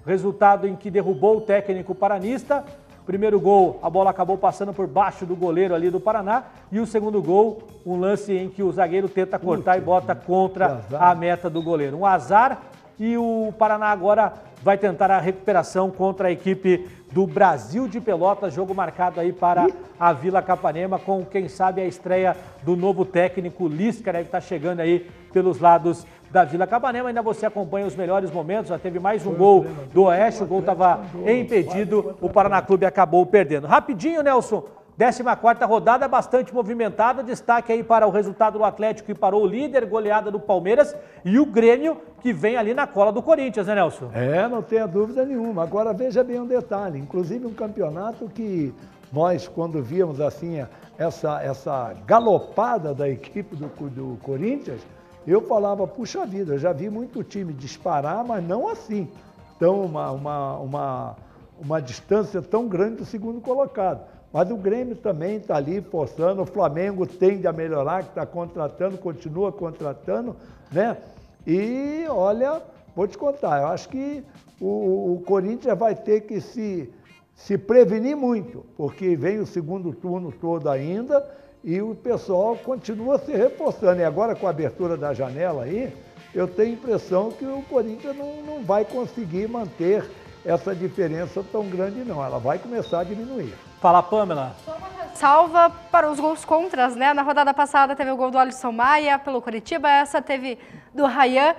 resultado em que derrubou o técnico paranista. Primeiro gol, a bola acabou passando por baixo do goleiro ali do Paraná. E o segundo gol, um lance em que o zagueiro tenta cortar e bota contra a meta do goleiro. Um azar e o Paraná agora vai tentar a recuperação contra a equipe do Brasil de Pelotas, jogo marcado aí para a Vila Capanema, com quem sabe a estreia do novo técnico Lisca, deve estar chegando aí pelos lados da Vila Capanema. Ainda você acompanha os melhores momentos, já teve mais um gol do Oeste, o gol estava impedido, o Paraná Clube acabou perdendo. Rapidinho, Nelson, 14ª rodada bastante movimentada, destaque aí para o resultado do Atlético que parou o líder, goleada do Palmeiras e o Grêmio que vem ali na cola do Corinthians, né, Nelson? Não tenha dúvida nenhuma. Agora veja bem um detalhe, inclusive um campeonato que nós quando víamos assim essa galopada da equipe do Corinthians, eu falava, puxa vida, eu já vi muito time disparar, mas não assim. Então, uma distância tão grande do segundo colocado. Mas o Grêmio também está ali forçando, o Flamengo tende a melhorar, que está contratando, continua contratando, né? E, olha, vou te contar, eu acho que o Corinthians vai ter que se prevenir muito, porque vem o segundo turno todo ainda e o pessoal continua se reforçando. E agora com a abertura da janela aí, eu tenho a impressão que o Corinthians não vai conseguir manter essa diferença tão grande não, ela vai começar a diminuir. Fala, Pamela. Salva para os gols contras, né? Na rodada passada teve o gol do Alisson Maia pelo Coritiba, essa teve do Ryan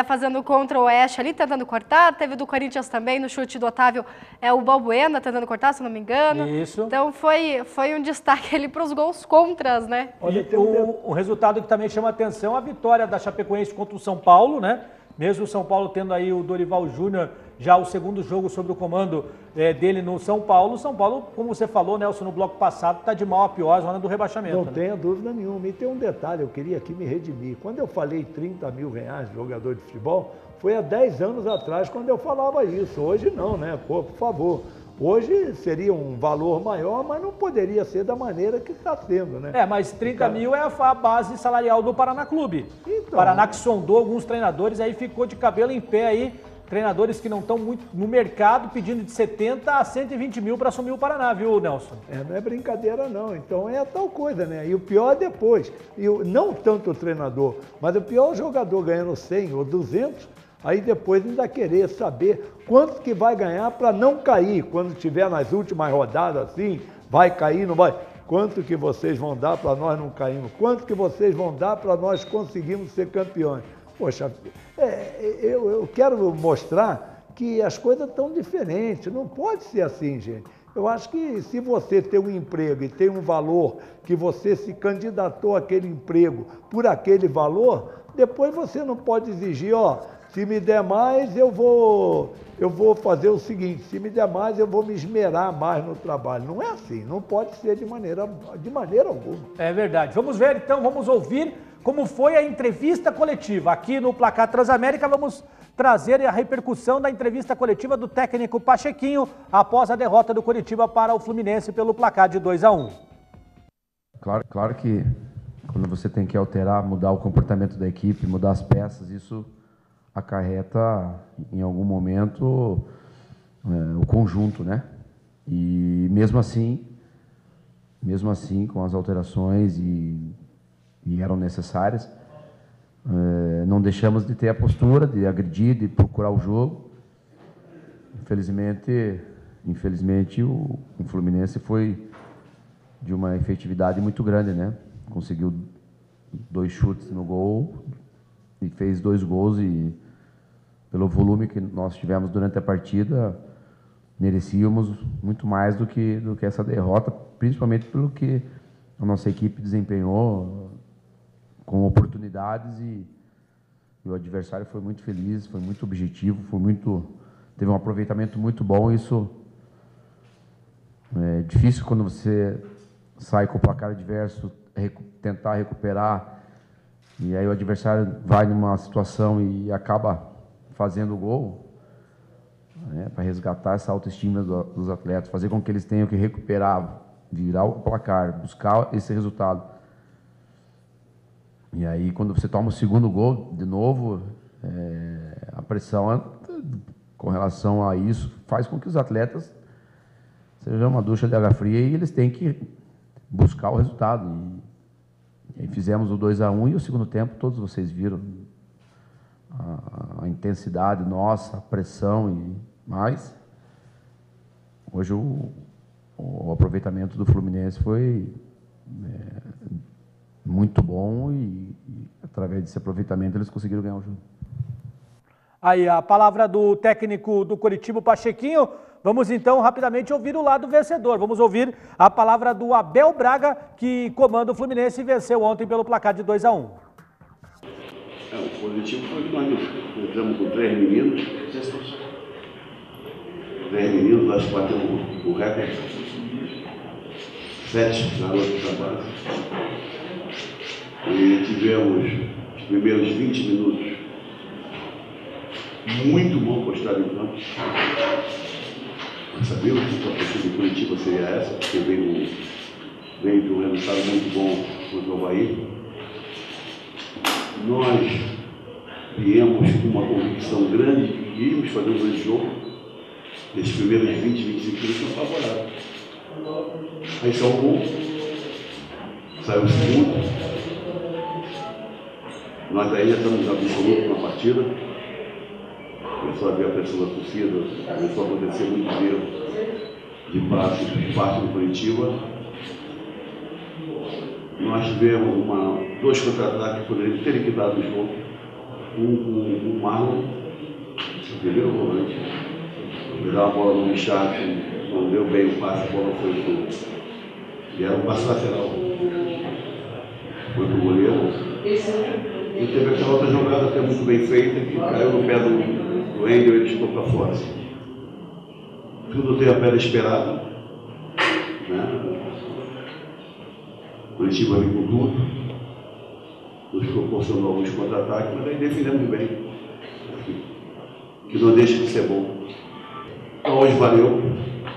fazendo contra o Oeste ali, tentando cortar, teve do Corinthians também no chute do Otávio, o Balbuena tentando cortar, se não me engano. Isso. Então foi um destaque ali para os gols contras, né? E o resultado que também chama atenção, a vitória da Chapecoense contra o São Paulo, né? Mesmo o São Paulo tendo aí o Dorival Júnior, já o segundo jogo sob o comando dele no São Paulo. O São Paulo, como você falou, Nelson, no bloco passado, está de mal a pior, zona do rebaixamento. Não tenha dúvida nenhuma. E tem um detalhe, eu queria aqui me redimir. Quando eu falei 30 mil reais de jogador de futebol, foi há 10 anos atrás quando eu falava isso. Hoje não, né? Pô, por favor. Hoje seria um valor maior, mas não poderia ser da maneira que está sendo, né? Mas 30 mil é a base salarial do Paraná Clube. Então, Paraná que sondou alguns treinadores, aí ficou de cabelo em pé aí, treinadores que não estão muito no mercado, pedindo de 70 a 120 mil para assumir o Paraná, viu, Nelson? Não é brincadeira não, então é tal coisa, né? E o pior é depois, não tanto o treinador, mas o pior é o jogador ganhando 100 ou 200, aí depois ainda querer saber quanto que vai ganhar para não cair, quando tiver nas últimas rodadas assim, vai cair, não vai... Quanto que vocês vão dar para nós não cairmos? Quanto que vocês vão dar para nós conseguirmos ser campeões? Poxa, eu quero mostrar que as coisas estão diferentes, não pode ser assim, gente. Eu acho que se você tem um emprego e tem um valor, que você se candidatou àquele emprego por aquele valor, depois você não pode exigir, se me der mais, eu vou fazer o seguinte, se me der mais, eu vou me esmerar mais no trabalho. Não é assim, não pode ser de maneira alguma. É verdade. Vamos ver, então, vamos ouvir como foi a entrevista coletiva. Aqui no Placar Transamérica, vamos trazer a repercussão da entrevista coletiva do técnico Pachequinho após a derrota do Coritiba para o Fluminense pelo placar de 2-1. Claro que quando você tem que alterar, mudar o comportamento da equipe, mudar as peças, isso acarreta em algum momento o conjunto, né? E mesmo assim com as alterações e eram necessárias, não deixamos de ter a postura de agredir, de procurar o jogo. Infelizmente o Fluminense foi de uma efetividade muito grande, né? Conseguiu 2 chutes no gol e fez 2 gols e pelo volume que nós tivemos durante a partida, merecíamos muito mais do que essa derrota, principalmente pelo que a nossa equipe desempenhou com oportunidades e o adversário foi muito feliz, foi muito objetivo, teve um aproveitamento muito bom. Isso é difícil quando você sai com o placar adverso, tentar recuperar, e aí o adversário vai numa situação e acaba fazendo o gol, né, para resgatar essa autoestima dos atletas, fazer com que eles tenham que recuperar, virar o placar, buscar esse resultado. E aí, quando você toma o segundo gol, de novo, a pressão com relação a isso faz com que os atletas sejam uma ducha de água fria e eles têm que buscar o resultado. E aí fizemos o 2-1 e o segundo tempo, todos vocês viram a intensidade nossa, a pressão e mais. Hoje o aproveitamento do Fluminense foi muito bom e através desse aproveitamento eles conseguiram ganhar o jogo. Aí a palavra do técnico do Coritiba, Pachequinho. Vamos então rapidamente ouvir o lado vencedor. Vamos ouvir a palavra do Abel Braga, que comanda o Fluminense e venceu ontem pelo placar de 2-1. O positivo foi que nós entramos com 3 meninos. 3 meninos, nós batemos o recorde. 7 garotos da base. E tivemos os primeiros 20 minutos muito bom postado em campo. Eu sabia que a partida de Curitiba seria essa, porque veio de um resultado muito bom contra o Bahia. Nós viemos com uma convicção grande de que íamos fazer um grande jogo. Esses primeiros 20, 25 minutos são favoráveis. Aí saiu um gol, saiu o segundo. Nós ainda estamos absolutos na partida. Começou a ver a pressão da torcida, começou a acontecer muito erro de parte do Curitiba. Nós tivemos dois contra-ataques que poderiam ter liquidado o jogo. Um com o Marlon, o primeiro volante. Ele deu a bola no Richard, não deu bem o passe, a bola foi pro. E era um passe lateral. Foi pro goleiro. E teve aquela outra jogada que é muito bem feita, que caiu no pé do Wendel e ele ficou para fora. Tudo tem a pedra esperada. Né? O Curitiba veio com tudo, nos proporcionou alguns contra-ataques, mas aí defendemos bem. Que não deixa de ser bom. Então hoje valeu,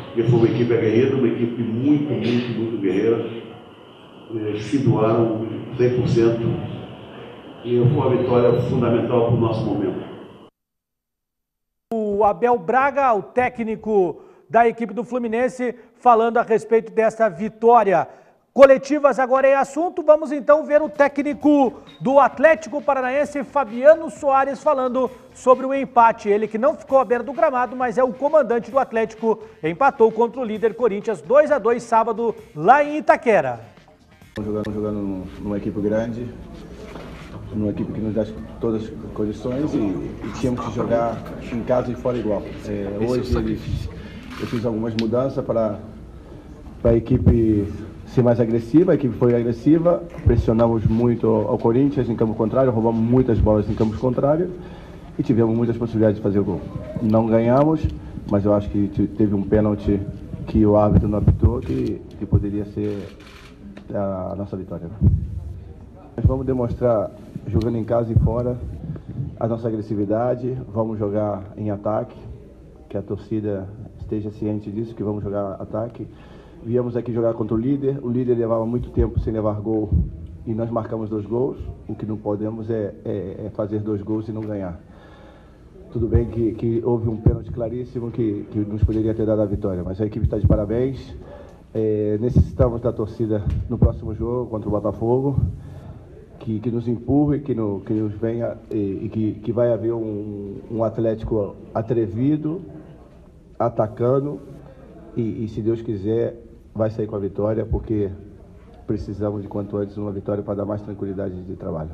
porque foi uma equipe aguerrida, uma equipe muito guerreira. Se doaram 100%. E foi uma vitória fundamental para o nosso momento. O Abel Braga, o técnico da equipe do Fluminense, falando a respeito dessa vitória. Coletivas agora é assunto. Vamos então ver o técnico do Atlético Paranaense, Fabiano Soares, falando sobre o empate. Ele que não ficou à beira do gramado, mas é o comandante do Atlético. Empatou contra o líder Corinthians 2-2 sábado lá em Itaquera. Jogando numa equipe grande, numa equipe que nos dá todas as condições e tínhamos que jogar em casa e fora igual. Hoje eu fiz algumas mudanças para a equipe ser mais agressiva. A equipe foi agressiva, pressionamos muito ao Corinthians em campo contrário, roubamos muitas bolas em campo contrário e tivemos muitas possibilidades de fazer o gol. Não ganhamos, mas eu acho que teve um pênalti que o árbitro não apitou, que poderia ser a nossa vitória. Nós vamos demonstrar, jogando em casa e fora, a nossa agressividade. Vamos jogar em ataque, que a torcida esteja ciente disso, que vamos jogar ataque. Viemos aqui jogar contra o líder levava muito tempo sem levar gol e nós marcamos 2 gols. O que não podemos é fazer 2 gols e não ganhar. Tudo bem que houve um pênalti claríssimo que nos poderia ter dado a vitória, mas a equipe está de parabéns. Necessitamos da torcida no próximo jogo contra o Botafogo, que nos empurre, que nos venha e que vai haver um Atlético atrevido, atacando e se Deus quiser vai sair com a vitória, porque precisamos de quanto antes uma vitória para dar mais tranquilidade de trabalho.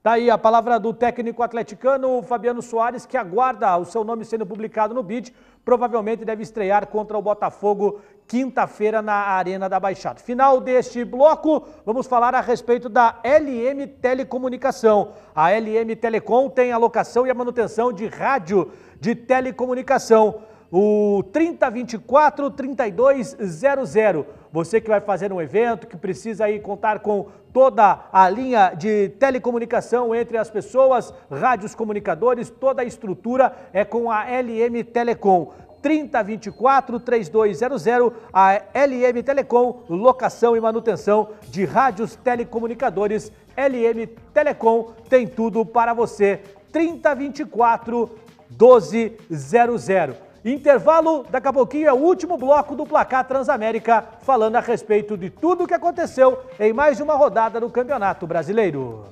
Tá aí a palavra do técnico atleticano Fabiano Soares, que aguarda o seu nome sendo publicado no BID. Provavelmente deve estrear contra o Botafogo quinta-feira na Arena da Baixada. Final deste bloco, vamos falar a respeito da LM Telecomunicação. A LM Telecom tem a locação e a manutenção de rádio de telecomunicação. O 3024-3200. Você que vai fazer um evento, que precisa aí contar com toda a linha de telecomunicação entre as pessoas, rádios comunicadores, toda a estrutura é com a LM Telecom. 3024-3200, a LM Telecom, locação e manutenção de rádios telecomunicadores. LM Telecom tem tudo para você. 3024-1200. Intervalo, daqui a pouquinho é o último bloco do Placar Transamérica, falando a respeito de tudo o que aconteceu em mais uma rodada do Campeonato Brasileiro.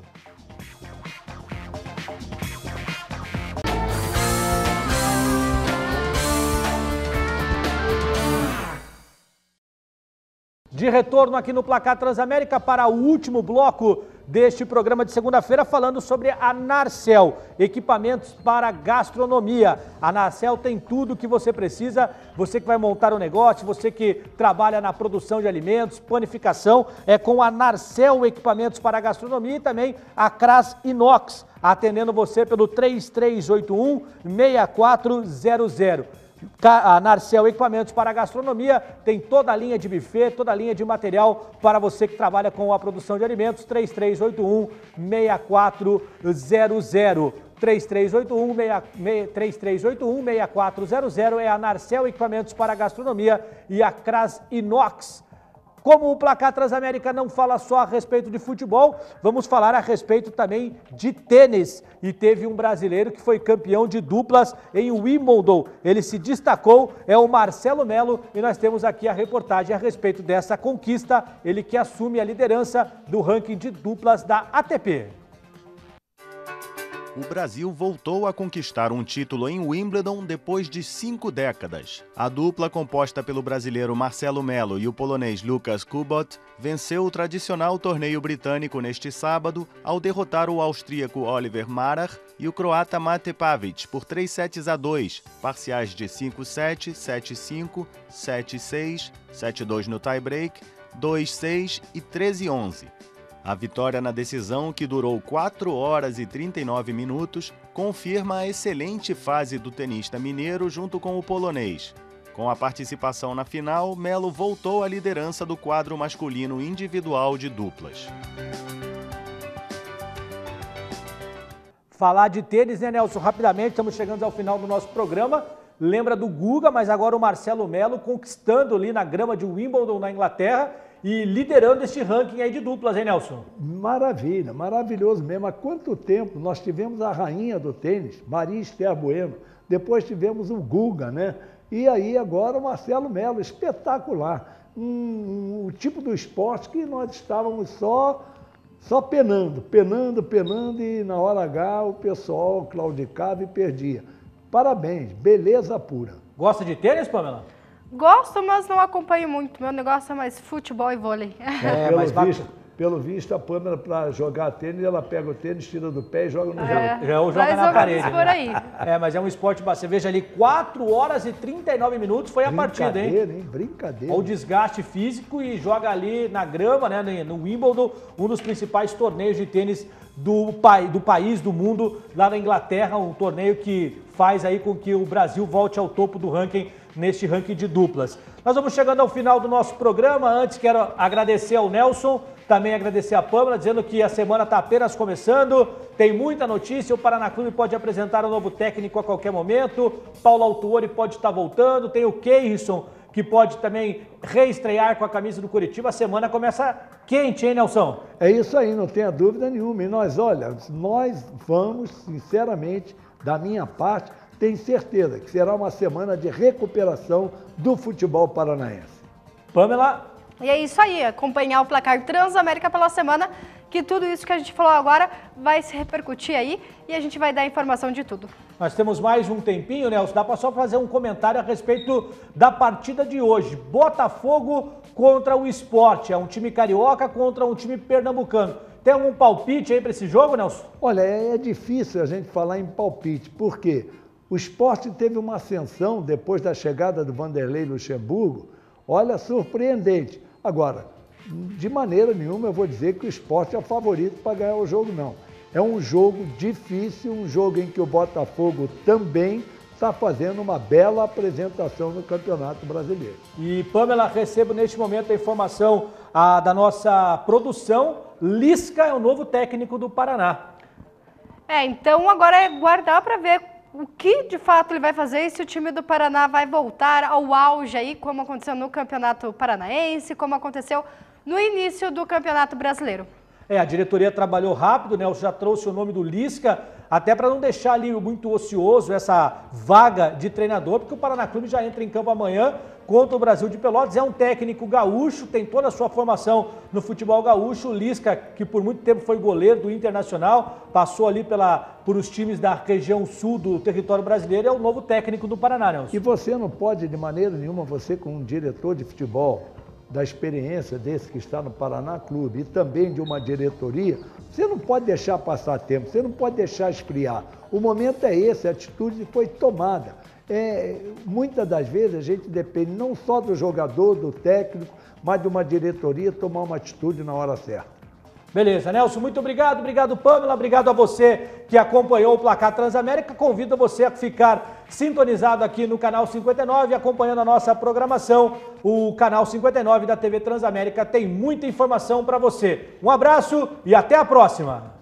De retorno aqui no Placar Transamérica para o último bloco deste programa de segunda-feira, falando sobre a Narcel, equipamentos para gastronomia. A Narcel tem tudo o que você precisa, você que vai montar um negócio, você que trabalha na produção de alimentos, panificação, é com a Narcel equipamentos para gastronomia e também a Cras Inox, atendendo você pelo 3381-6400. A Narcel Equipamentos para Gastronomia tem toda a linha de buffet, toda a linha de material para você que trabalha com a produção de alimentos. 3381-6400. 3381-6400 é a Narcel Equipamentos para Gastronomia e a Cras Inox. Como o Placar Transamérica não fala só a respeito de futebol, vamos falar a respeito também de tênis. E teve um brasileiro que foi campeão de duplas em Wimbledon. Ele se destacou, é o Marcelo Melo, e nós temos aqui a reportagem a respeito dessa conquista. Ele que assume a liderança do ranking de duplas da ATP. O Brasil voltou a conquistar um título em Wimbledon depois de 5 décadas. A dupla, composta pelo brasileiro Marcelo Melo e o polonês Łukasz Kubot, venceu o tradicional torneio britânico neste sábado ao derrotar o austríaco Oliver Marar e o croata Mate Pavic por 3-2, parciais de 5-7, 7-5, 7-6, 7-2 no tie-break, 2-6 e 13-11. A vitória na decisão, que durou 4 horas e 39 minutos, confirma a excelente fase do tenista mineiro junto com o polonês. Com a participação na final, Melo voltou à liderança do quadro masculino individual de duplas. Falar de tênis, né, Nelson? Rapidamente, estamos chegando ao final do nosso programa. Lembra do Guga, mas agora o Marcelo Melo conquistando ali na grama de Wimbledon, na Inglaterra, e liderando este ranking aí de duplas, hein, Nelson? Maravilha, maravilhoso mesmo. Há quanto tempo nós tivemos a rainha do tênis, Maria Esther Bueno, depois tivemos o Guga, né? E aí agora o Marcelo Melo, espetacular. O tipo do esporte que nós estávamos só penando, e na hora H o pessoal claudicava e perdia. Parabéns, beleza pura. Gosta de tênis, Pamela? Gosto, mas não acompanho muito. Meu negócio é mais futebol e vôlei. Pelo visto, a Pamela, para jogar tênis, ela pega o tênis, tira do pé e joga no jogo. Já joga na parede. Por aí. Mas é um esporte, você veja ali, 4 horas e 39 minutos foi a partida, hein? Brincadeira. O desgaste físico e joga ali na grama, né, no Wimbledon, um dos principais torneios de tênis do país, do mundo, lá na Inglaterra, um torneio que faz aí com que o Brasil volte ao topo do ranking, neste ranking de duplas. Nós vamos chegando ao final do nosso programa. Antes, quero agradecer ao Nelson, também agradecer a Pâmela, dizendo que a semana está apenas começando, tem muita notícia, o Paraná Clube pode apresentar um novo técnico a qualquer momento, Paulo Autuori pode estar voltando, tem o Keirson, que pode também reestrear com a camisa do Curitiba. A semana começa quente, hein, Nelson? É isso aí, não tenha dúvida nenhuma. E nós vamos, sinceramente, da minha parte, tenho certeza que será uma semana de recuperação do futebol paranaense. Pamela? E é isso aí, acompanhar o Placar Transamérica pela semana, que tudo isso que a gente falou agora vai se repercutir aí e a gente vai dar informação de tudo. Nós temos mais um tempinho, Nelson, dá para só fazer um comentário a respeito da partida de hoje. Botafogo contra o Sport, é um time carioca contra um time pernambucano. Tem algum palpite aí para esse jogo, Nelson? Olha, é difícil a gente falar em palpite, porque o Sport teve uma ascensão depois da chegada do Vanderlei Luxemburgo, olha, surpreendente. Agora, de maneira nenhuma eu vou dizer que o Sport é o favorito para ganhar o jogo, não. É um jogo difícil, um jogo em que o Botafogo também está fazendo uma bela apresentação no Campeonato Brasileiro. E, Pamela, recebo neste momento a informação da nossa produção. Lisca é o novo técnico do Paraná. Então agora é guardar para ver o que de fato ele vai fazer e se o time do Paraná vai voltar ao auge aí, como aconteceu no Campeonato Paranaense, como aconteceu no início do Campeonato Brasileiro. A diretoria trabalhou rápido, né? Já trouxe o nome do Lisca, até para não deixar ali muito ocioso essa vaga de treinador, porque o Paraná Clube já entra em campo amanhã contra o Brasil de Pelotas. É um técnico gaúcho, tem toda a sua formação no futebol gaúcho. O Lisca, que por muito tempo foi goleiro do Internacional, passou ali por os times da região sul do território brasileiro, é o novo técnico do Paraná, Nelson. E você não pode, de maneira nenhuma, você como um diretor de futebol, da experiência desse que está no Paraná Clube e também de uma diretoria, você não pode deixar passar tempo, você não pode deixar esfriar. O momento é esse, a atitude foi tomada. Muitas das vezes a gente depende não só do jogador, do técnico, mas de uma diretoria tomar uma atitude na hora certa. Beleza, Nelson, muito obrigado. Obrigado, Pamela. Obrigado a você que acompanhou o Placar Transamérica. Convido você a ficar sintonizado aqui no canal 59, acompanhando a nossa programação. O canal 59 da TV Transamérica tem muita informação para você. Um abraço e até a próxima.